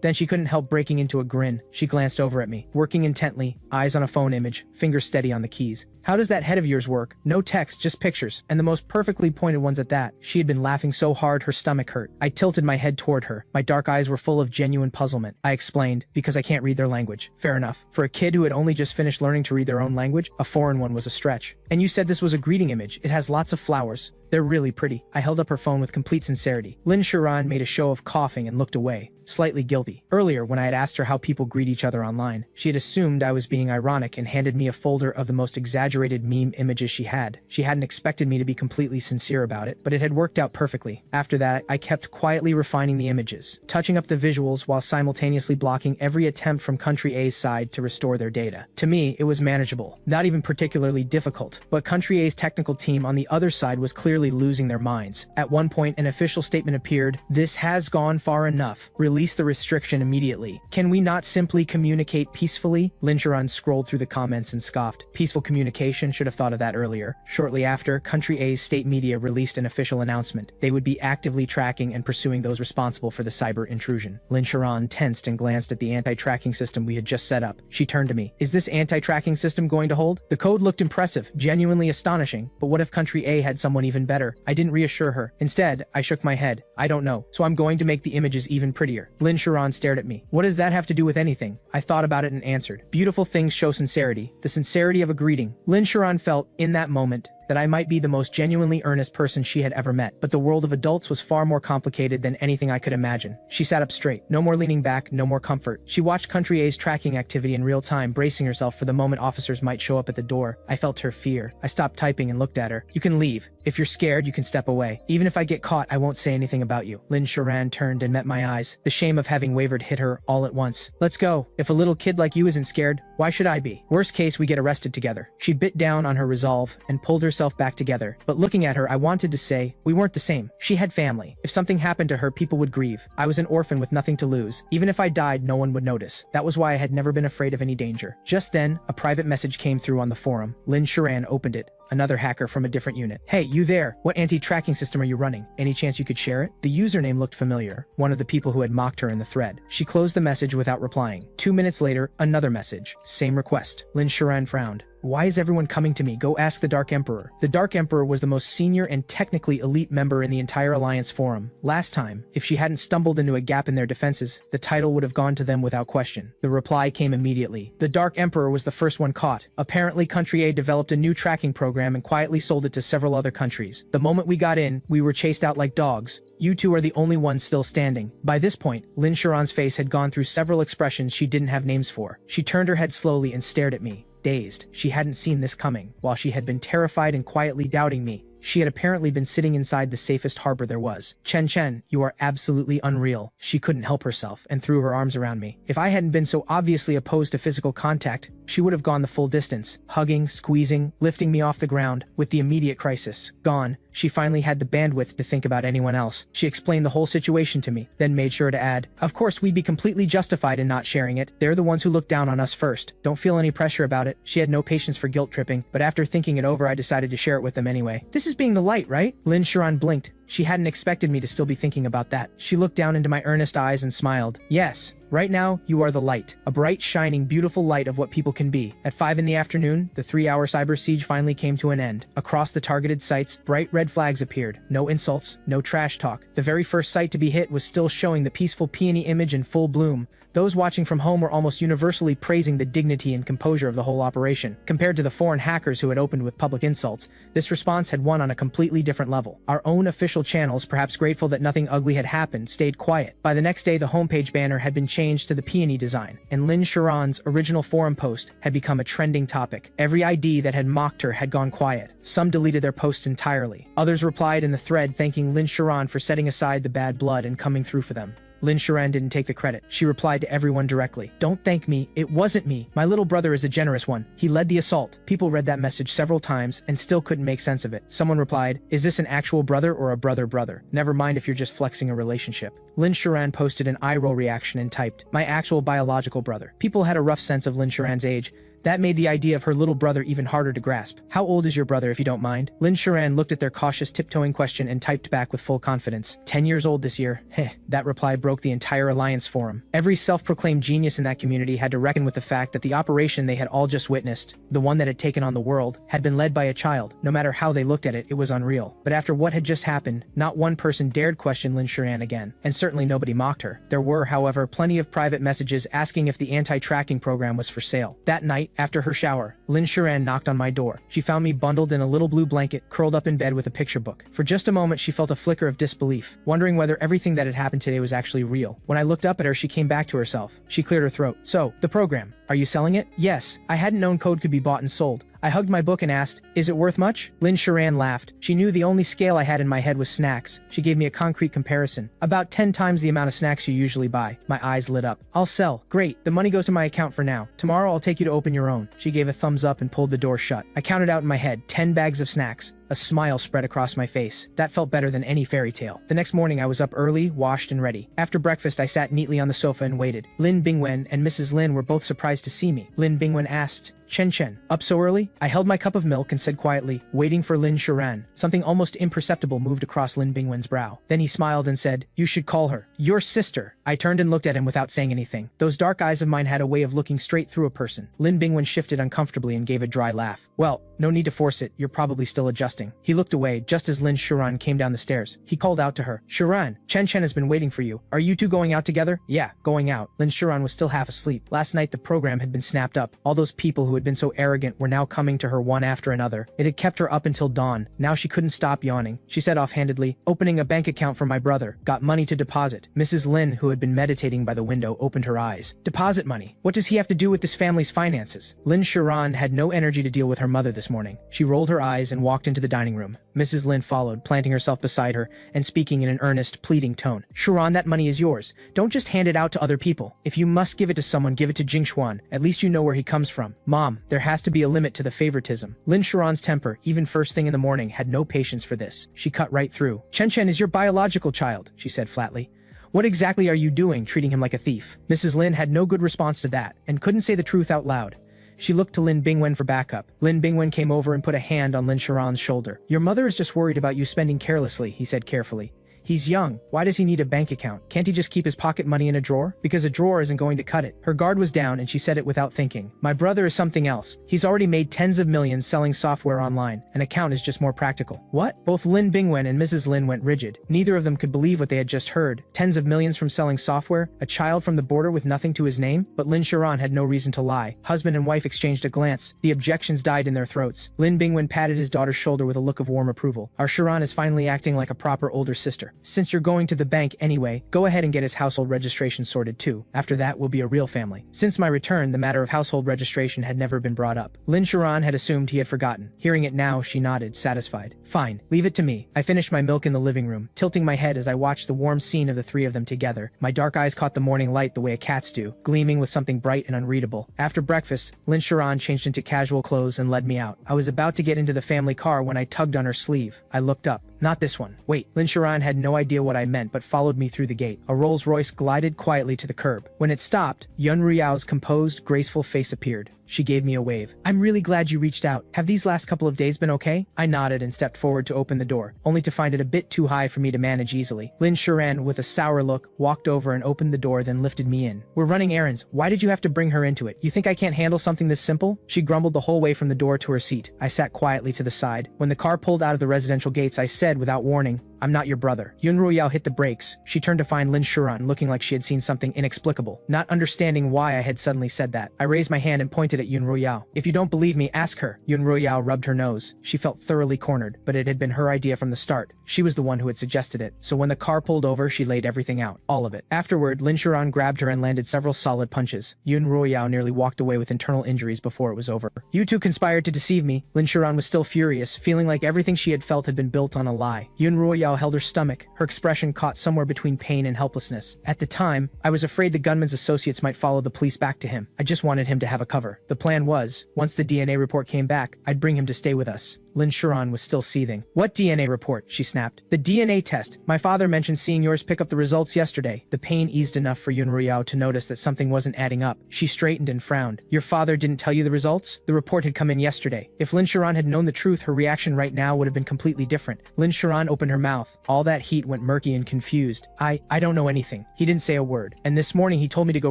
Then she couldn't help breaking into a grin. She glanced over at me, working intently, eyes on a phone image, fingers steady on the keys. "How does that head of yours work? No text, just pictures, and the most perfectly pointed ones at that." She had been laughing so hard her stomach hurt. I tilted my head toward her. My dark eyes were full of genuine puzzlement. I explained, "Because I can't read their language." Fair enough. For a kid who had only just finished learning to read their own language, a foreign one was a stretch. "And you said this was a greeting image. It has lots of flowers. They're really pretty." I held up her phone with complete sincerity. Lin Sharan made a show of coughing and looked away, slightly guilty. Earlier, when I had asked her how people greet each other online, she had assumed I was being ironic and handed me a folder of the most exaggerated meme images she had. She hadn't expected me to be completely sincere about it, but it had worked out perfectly. After that, I kept quietly refining the images, touching up the visuals while simultaneously blocking every attempt from Country A's side to restore their data. To me, it was manageable, not even particularly difficult, but Country A's technical team on the other side was clearly losing their minds. At one point, an official statement appeared, "This has gone far enough. Release the restriction immediately. Can we not simply communicate peacefully?" Lin Sharan scrolled through the comments and scoffed. Peaceful communication, should have thought of that earlier. Shortly after, Country A's state media released an official announcement. They would be actively tracking and pursuing those responsible for the cyber intrusion. Lin Sharan tensed and glanced at the anti-tracking system we had just set up. She turned to me. "Is this anti-tracking system going to hold?" The code looked impressive, genuinely astonishing, but what if Country A had someone even better? I didn't reassure her. Instead, I shook my head. "I don't know, so I'm going to make the images even prettier." Lin Sharan stared at me. "What does that have to do with anything?" I thought about it and answered. "Beautiful things show sincerity, the sincerity of a greeting." Lin Sharan felt, in that moment, that I might be the most genuinely earnest person she had ever met, but the world of adults was far more complicated than anything I could imagine. She sat up straight. No more leaning back, no more comfort. She watched Country A's tracking activity in real time, bracing herself for the moment officers might show up at the door. I felt her fear. I stopped typing and looked at her. You can leave. If you're scared, you can step away. Even if I get caught, I won't say anything about you. Lin Sharan turned and met my eyes. The shame of having wavered hit her all at once. Let's go. If a little kid like you isn't scared, why should I be? Worst case, we get arrested together. She bit down on her resolve and pulled herself back together. But looking at her, I wanted to say, we weren't the same. She had family. If something happened to her, people would grieve. I was an orphan with nothing to lose. Even if I died, no one would notice. That was why I had never been afraid of any danger. Just then, a private message came through on the forum. Lin Sharan opened it. Another hacker from a different unit. Hey, you there? What anti-tracking system are you running? Any chance you could share it? The username looked familiar. One of the people who had mocked her in the thread. She closed the message without replying. 2 minutes later, another message. Same request. Lin Sharan frowned. Why is everyone coming to me? Go ask the Dark Emperor. The Dark Emperor was the most senior and technically elite member in the entire Alliance Forum. Last time, if she hadn't stumbled into a gap in their defenses, the title would have gone to them without question. The reply came immediately. The Dark Emperor was the first one caught. Apparently, Country A developed a new tracking program and quietly sold it to several other countries. The moment we got in, we were chased out like dogs. You two are the only ones still standing. By this point, Lin Sharan's face had gone through several expressions she didn't have names for. She turned her head slowly and stared at me. Dazed, she hadn't seen this coming. While she had been terrified and quietly doubting me, she had apparently been sitting inside the safest harbor there was. Chen, you are absolutely unreal. She couldn't help herself and threw her arms around me. If I hadn't been so obviously opposed to physical contact, she would have gone the full distance, hugging, squeezing, lifting me off the ground. With the immediate crisis gone, she finally had the bandwidth to think about anyone else. She explained the whole situation to me, then made sure to add, of course we'd be completely justified in not sharing it. They're the ones who looked down on us first. Don't feel any pressure about it. She had no patience for guilt tripping, but after thinking it over, I decided to share it with them anyway. This is being the light, right? Lin Sharan blinked. She hadn't expected me to still be thinking about that. She looked down into my earnest eyes and smiled. Yes. Right now, you are the light. A bright, shining, beautiful light of what people can be. At 5 in the afternoon, the 3-hour cyber siege finally came to an end. Across the targeted sites, bright red flags appeared. No insults, no trash talk. The very first site to be hit was still showing the peaceful peony image in full bloom. Those watching from home were almost universally praising the dignity and composure of the whole operation. Compared to the foreign hackers who had opened with public insults, this response had won on a completely different level. Our own official channels, perhaps grateful that nothing ugly had happened, stayed quiet. By the next day, the homepage banner had been changed to the peony design, and Lin Sharan's original forum post had become a trending topic. Every ID that had mocked her had gone quiet. Some deleted their posts entirely. Others replied in the thread thanking Lin Sharan for setting aside the bad blood and coming through for them. Lin Sharan didn't take the credit. She replied to everyone directly. Don't thank me. It wasn't me. My little brother is a generous one. He led the assault. People read that message several times and still couldn't make sense of it. Someone replied, is this an actual brother or a brother? Never mind if you're just flexing a relationship. Lin Sharan posted an eye roll reaction and typed, my actual biological brother. People had a rough sense of Lin Sharan's age. That made the idea of her little brother even harder to grasp. How old is your brother, if you don't mind? Lin Sharan looked at their cautious tiptoeing question and typed back with full confidence. 10 years old this year. Heh. That reply broke the entire Alliance forum. Every self-proclaimed genius in that community had to reckon with the fact that the operation they had all just witnessed, the one that had taken on the world, had been led by a child. No matter how they looked at it, it was unreal. But after what had just happened, not one person dared question Lin Sharan again, and certainly nobody mocked her. There were, however, plenty of private messages asking if the anti-tracking program was for sale. That night, after her shower, Lin Sharan knocked on my door. She found me bundled in a little blue blanket, curled up in bed with a picture book. For just a moment, she felt a flicker of disbelief, wondering whether everything that had happened today was actually real. When I looked up at her, she came back to herself. She cleared her throat. So, the program. Are you selling it? Yes. I hadn't known code could be bought and sold. I hugged my book and asked, is it worth much? Lin Sharan laughed. She knew the only scale I had in my head was snacks. She gave me a concrete comparison. About 10 times the amount of snacks you usually buy. My eyes lit up. I'll sell. Great. The money goes to my account for now. Tomorrow I'll take you to open your own. She gave a thumbs up and pulled the door shut. I counted out in my head 10 bags of snacks. A smile spread across my face. That felt better than any fairy tale. The next morning I was up early, washed and ready. After breakfast I sat neatly on the sofa and waited. Lin Bingwen and Mrs. Lin were both surprised to see me. Lin Bingwen asked, Chen, up so early? I held my cup of milk and said quietly, waiting for Lin Sharan. Something almost imperceptible moved across Lin Bingwen's brow. Then he smiled and said, you should call her your sister. I turned and looked at him without saying anything. Those dark eyes of mine had a way of looking straight through a person. Lin Bingwen shifted uncomfortably and gave a dry laugh. Well, No need to force it, you're probably still adjusting. He looked away just as Lin Shiran came down the stairs. He called out to her. Shiran, Chen has been waiting for you. Are you two going out together? Yeah, going out. Lin Shiran was still half asleep. Last night the program had been snapped up. All those people who had been so arrogant were now coming to her one after another. It had kept her up until dawn. Now she couldn't stop yawning. She said offhandedly, opening a bank account for my brother. Got money to deposit. Mrs. Lin, who had been meditating by the window, opened her eyes. Deposit money? What does he have to do with this family's finances? Lin Shiran had no energy to deal with her mother this morning. She rolled her eyes and walked into the dining room. Mrs. Lin followed, planting herself beside her and speaking in an earnest, pleading tone. Shiran, that money is yours. Don't just hand it out to other people. If you must give it to someone, give it to Jingshuan. At least you know where he comes from. Mom, there has to be a limit to the favoritism. Lin Shiran's temper, even first thing in the morning, had no patience for this. She cut right through. Chen is your biological child, she said flatly. What exactly are you doing, treating him like a thief? Mrs. Lin had no good response to that, and couldn't say the truth out loud. She looked to Lin Bingwen for backup. Lin Bingwen came over and put a hand on Lin Shiran's shoulder. Your mother is just worried about you spending carelessly, he said carefully. He's young. Why does he need a bank account? Can't he just keep his pocket money in a drawer? Because a drawer isn't going to cut it. Her guard was down and she said it without thinking. My brother is something else. He's already made tens of millions selling software online. An account is just more practical. What? Both Lin Bingwen and Mrs. Lin went rigid. Neither of them could believe what they had just heard. Tens of millions from selling software? A child from the border with nothing to his name? But Lin Shiran had no reason to lie. Husband and wife exchanged a glance. The objections died in their throats. Lin Bingwen patted his daughter's shoulder with a look of warm approval. Our Shiran is finally acting like a proper older sister. Since you're going to the bank anyway, go ahead and get his household registration sorted too. After that, we'll be a real family. Since my return, the matter of household registration had never been brought up. Lin Shiran had assumed he had forgotten. Hearing it now, she nodded, satisfied. Fine, leave it to me. I finished my milk in the living room, tilting my head as I watched the warm scene of the three of them together. My dark eyes caught the morning light the way a cat's do, gleaming with something bright and unreadable. After breakfast, Lin Shiran changed into casual clothes and led me out. I was about to get into the family car when I tugged on her sleeve. I looked up. Not this one. Wait. Lin Shiran had no idea what I meant but followed me through the gate. A Rolls-Royce glided quietly to the curb. When it stopped, Yun Ruyao's composed, graceful face appeared. She gave me a wave. I'm really glad you reached out. Have these last couple of days been okay? I nodded and stepped forward to open the door, only to find it a bit too high for me to manage easily. Lin Shiran, with a sour look, walked over and opened the door, then lifted me in. We're running errands. Why did you have to bring her into it? You think I can't handle something this simple? She grumbled the whole way from the door to her seat. I sat quietly to the side. When the car pulled out of the residential gates, I said without warning, I'm not your brother. Yun Ruyao hit the brakes. She turned to find Lin Shiran looking like she had seen something inexplicable. Not understanding why I had suddenly said that, I raised my hand and pointed at Yun Ruyao. If you don't believe me, ask her. Yun Ruyao rubbed her nose. She felt thoroughly cornered, but it had been her idea from the start. She was the one who had suggested it. So when the car pulled over, she laid everything out. All of it. Afterward, Lin Shiran grabbed her and landed several solid punches. Yun Ruyao nearly walked away with internal injuries before it was over. You two conspired to deceive me. Lin Shiran was still furious, feeling like everything she had felt had been built on a lie. Yun Ruyao held her stomach. Her expression caught somewhere between pain and helplessness. At the time, I was afraid the gunman's associates might follow the police back to him. I just wanted him to have a cover. The plan was, once the DNA report came back, I'd bring him to stay with us. Lin Shiran was still seething. What DNA report? She snapped. The DNA test. My father mentioned seeing yours pick up the results yesterday. The pain eased enough for Yun Ruyao to notice that something wasn't adding up. She straightened and frowned. Your father didn't tell you the results? The report had come in yesterday. If Lin Shiran had known the truth, her reaction right now would have been completely different. Lin Shiran opened her mouth. All that heat went murky and confused. I don't know anything. He didn't say a word. And this morning he told me to go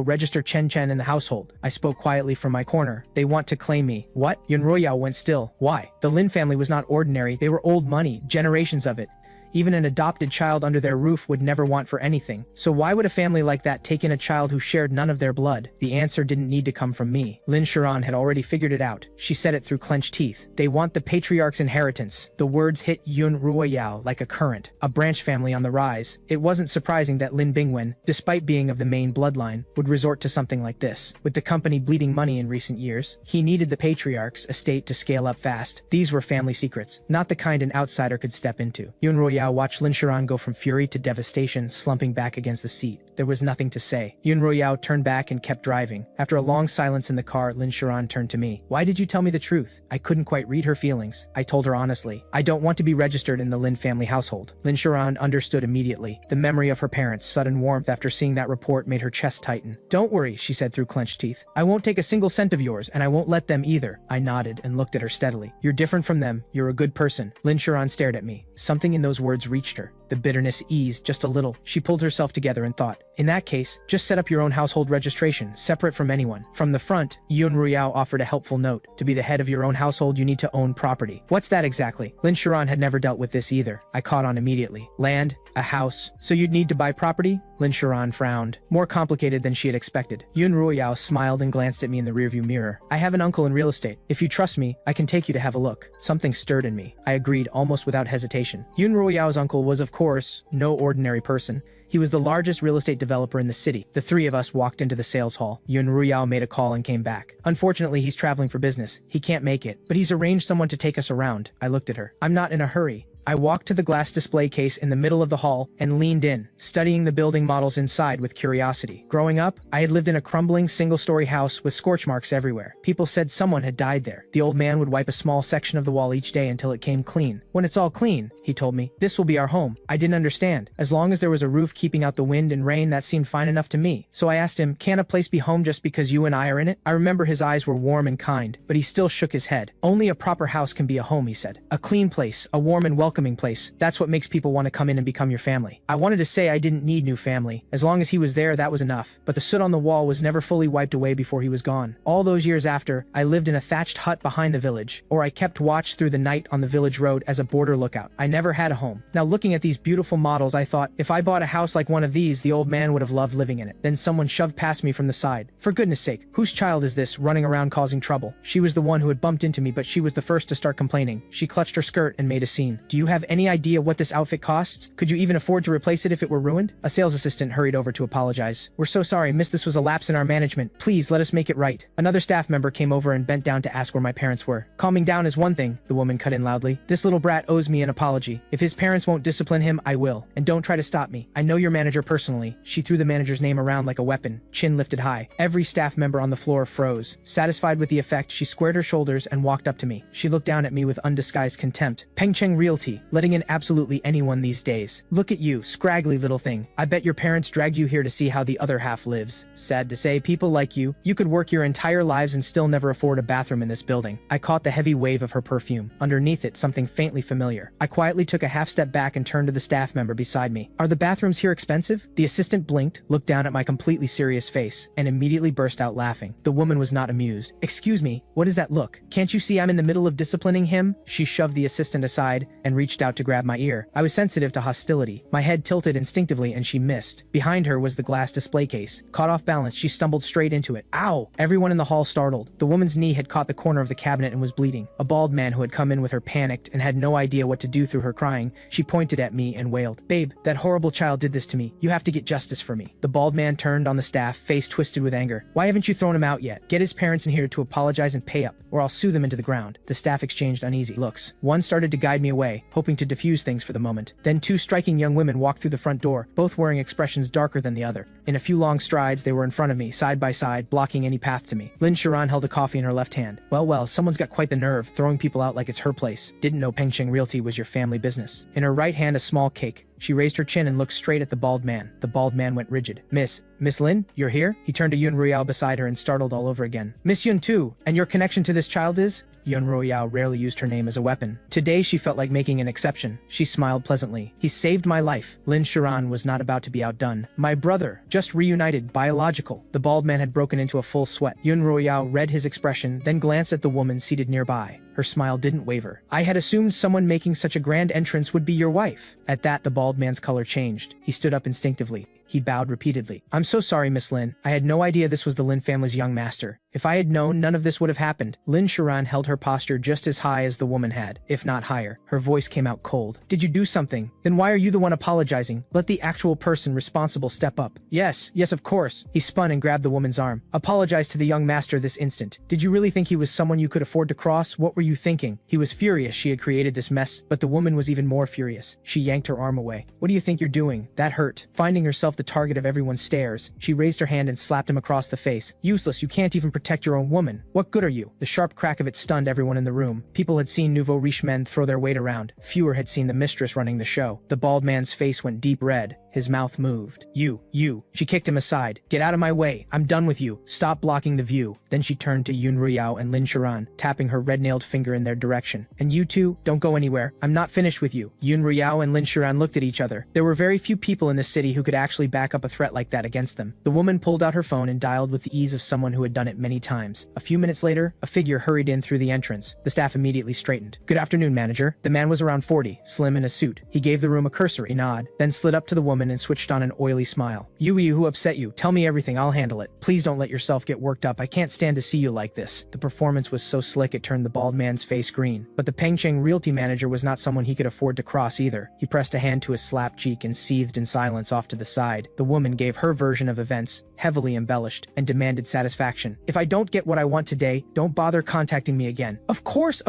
register Chen in the household. I spoke quietly from my corner. They want to claim me. What? Yun Ruyao went still. Why? The Lin family was not ordinary. They were old money, generations of it. Even an adopted child under their roof would never want for anything. So why would a family like that take in a child who shared none of their blood? The answer didn't need to come from me. Lin Shiran had already figured it out. She said it through clenched teeth. They want the patriarch's inheritance. The words hit Yun Ruyao like a current. A branch family on the rise. It wasn't surprising that Lin Bingwen, despite being of the main bloodline, would resort to something like this. With the company bleeding money in recent years, he needed the patriarch's estate to scale up fast. These were family secrets, not the kind an outsider could step into. Yun Ruyao watched Lin Shiran go from fury to devastation, slumping back against the seat. There was nothing to say. Yun Ruyao turned back and kept driving. After a long silence in the car, Lin Shiran turned to me. Why did you tell me the truth? I couldn't quite read her feelings. I told her honestly. I don't want to be registered in the Lin family household. Lin Shiran understood immediately. The memory of her parents' sudden warmth after seeing that report made her chest tighten. Don't worry, she said through clenched teeth. I won't take a single cent of yours, and I won't let them either. I nodded and looked at her steadily. You're different from them. You're a good person. Lin Shiran stared at me. Something in those words reached her. The bitterness eased just a little. She pulled herself together and thought, in that case, just set up your own household registration, separate from anyone. From the front, Yun Ruyao offered a helpful note. To be the head of your own household, you need to own property. What's that exactly? Lin Shiran had never dealt with this either. I caught on immediately. Land, a house. So you'd need to buy property? Lin Shiran frowned. More complicated than she had expected. Yun Ruyao smiled and glanced at me in the rearview mirror. I have an uncle in real estate. If you trust me, I can take you to have a look. Something stirred in me. I agreed almost without hesitation. Yun Ruyao's uncle was, of course, no ordinary person. He was the largest real estate developer in the city. The three of us walked into the sales hall. Yun Ruyao made a call and came back. Unfortunately, he's traveling for business. He can't make it, but he's arranged someone to take us around. I looked at her. I'm not in a hurry. I walked to the glass display case in the middle of the hall and leaned in, studying the building models inside with curiosity. Growing up, I had lived in a crumbling single-story house with scorch marks everywhere. People said someone had died there. The old man would wipe a small section of the wall each day until it came clean. When it's all clean, he told me, this will be our home. I didn't understand. As long as there was a roof keeping out the wind and rain, that seemed fine enough to me. So I asked him, can a place be home just because you and I are in it? I remember his eyes were warm and kind, but he still shook his head. Only a proper house can be a home, he said. A clean place, a warm and welcoming place. That's what makes people want to come in and become your family. I wanted to say I didn't need new family. As long as he was there, that was enough. But the soot on the wall was never fully wiped away before he was gone. All those years after, I lived in a thatched hut behind the village, or I kept watch through the night on the village road as a border lookout. I never had a home. Now looking at these beautiful models, I thought, if I bought a house like one of these, the old man would have loved living in it. Then someone shoved past me from the side. For goodness sake, whose child is this running around causing trouble? She was the one who had bumped into me, but she was the first to start complaining. She clutched her skirt and made a scene. Do you have any idea what this outfit costs? Could you even afford to replace it if it were ruined? A sales assistant hurried over to apologize. We're so sorry, miss, this was a lapse in our management. Please let us make it right. Another staff member came over and bent down to ask where my parents were. Calming down is one thing, the woman cut in loudly. This little brat owes me an apology. If his parents won't discipline him, I will. And don't try to stop me. I know your manager personally. She threw the manager's name around like a weapon, chin lifted high. Every staff member on the floor froze. Satisfied with the effect, she squared her shoulders and walked up to me. She looked down at me with undisguised contempt. Pengcheng Realty, letting in absolutely anyone these days. Look at you, scraggly little thing. I bet your parents dragged you here to see how the other half lives. Sad to say, people like you could work your entire lives and still never afford a bathroom in this building. I caught the heavy wave of her perfume. Underneath it, something faintly familiar. I quietly took a half step back and turned to the staff member beside me. Are the bathrooms here expensive? The assistant blinked, looked down at my completely serious face, and immediately burst out laughing. The woman was not amused. Excuse me, what is that look? Can't you see I'm in the middle of disciplining him? She shoved the assistant aside and reached out to grab my ear. I was sensitive to hostility. My head tilted instinctively and she missed. Behind her was the glass display case. Caught off balance, she stumbled straight into it. Ow! Everyone in the hall startled. The woman's knee had caught the corner of the cabinet and was bleeding. A bald man who had come in with her panicked and had no idea what to do through her crying. She pointed at me and wailed, "Babe, that horrible child did this to me. You have to get justice for me." The bald man turned on the staff, face twisted with anger. "Why haven't you thrown him out yet? Get his parents in here to apologize and pay up, or I'll sue them into the ground." The staff exchanged uneasy looks. One started to guide me away, hoping to diffuse things for the moment. Then two striking young women walked through the front door, both wearing expressions darker than the other. In a few long strides, they were in front of me, side by side, blocking any path to me. Lin Shiran held a coffee in her left hand. Well, someone's got quite the nerve, throwing people out like it's her place. Didn't know Pengcheng Realty was your family business. In her right hand, a small cake. She raised her chin and looked straight at the bald man. The bald man went rigid. Miss Lin, you're here?" He turned to Yun Ruyao beside her and startled all over again. "Miss Yun too, and your connection to this child is?" Yun Ruyao rarely used her name as a weapon. Today she felt like making an exception. She smiled pleasantly. "He saved my life." Lin Shiran was not about to be outdone. "My brother, just reunited, biological." The bald man had broken into a full sweat. Yun Ruyao read his expression, then glanced at the woman seated nearby. Her smile didn't waver. "I had assumed someone making such a grand entrance would be your wife." At that, the bald man's color changed. He stood up instinctively. He bowed repeatedly. "I'm so sorry, Miss Lin. I had no idea this was the Lin family's young master. If I had known, none of this would have happened." Lin Shiran held her posture just as high as the woman had, if not higher. Her voice came out cold. "Did you do something? Then why are you the one apologizing? Let the actual person responsible step up." Yes, of course." He spun and grabbed the woman's arm. "Apologize to the young master this instant. Did you really think he was someone you could afford to cross? What were you thinking?" He was furious she had created this mess, but the woman was even more furious. She yanked her arm away. "What do you think you're doing?" That hurt. Finding herself the target of everyone's stares, she raised her hand and slapped him across the face. "Useless, you can't even protect your own woman. What good are you?" The sharp crack of it stunned everyone in the room. People had seen nouveau riche men throw their weight around. Fewer had seen the mistress running the show. The bald man's face went deep red. His mouth moved. You. She kicked him aside. "Get out of my way. I'm done with you. Stop blocking the view." Then she turned to Yun Ruyao and Lin Shiran, tapping her red-nailed fingers finger in their direction. And you two, don't go anywhere. I'm not finished with you. Yun Ruyao and Lin Shiran looked at each other. There were very few people in the city who could actually back up a threat like that against them. The woman pulled out her phone and dialed with the ease of someone who had done it many times. A few minutes later, a figure hurried in through the entrance. The staff immediately straightened. Good afternoon, manager. The man was around 40, slim in a suit. He gave the room a cursory nod, then slid up to the woman and switched on an oily smile. You who upset you? Tell me everything, I'll handle it. Please don't let yourself get worked up. I can't stand to see you like this. The performance was so slick it turned the bald man's face green. But the Pengcheng Realty manager was not someone he could afford to cross either. He pressed a hand to his slapped cheek and seethed in silence off to the side. The woman gave her version of events, heavily embellished, and demanded satisfaction. If I don't get what I want today, don't bother contacting me again. Of course,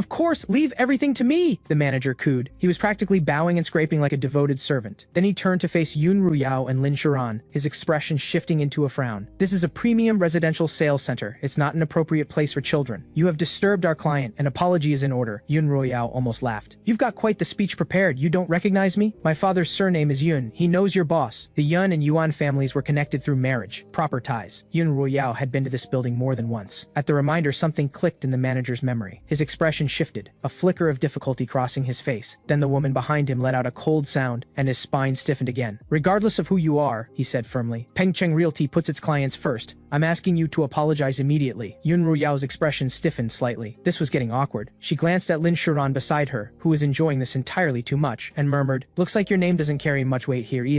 leave everything to me, the manager cooed. He was practically bowing and scraping like a devoted servant. Then he turned to face Yun Ruyao and Lin Shiran, his expression shifting into a frown. This is a premium residential sales center. It's not an appropriate place for children. You have disturbed our client. An apology is in order. Yun Ruyao almost laughed. You've got quite the speech prepared. You don't recognize me? My father's surname is Yun. He knows your boss. The Yun and Yuan families were connected through marriage. Proper ties. Yun Ruyao had been to this building more than once. At the reminder, something clicked in the manager's memory. His expression shifted, a flicker of difficulty crossing his face. Then the woman behind him let out a cold sound, and his spine stiffened again. Regardless of who you are, he said firmly, Pengcheng Realty puts its clients first. I'm asking you to apologize immediately. Yun Ruyao's expression stiffened slightly. This was getting awkward. She glanced at Lin Shiran beside her, who was enjoying this entirely too much, and murmured, looks like your name doesn't carry much weight here either.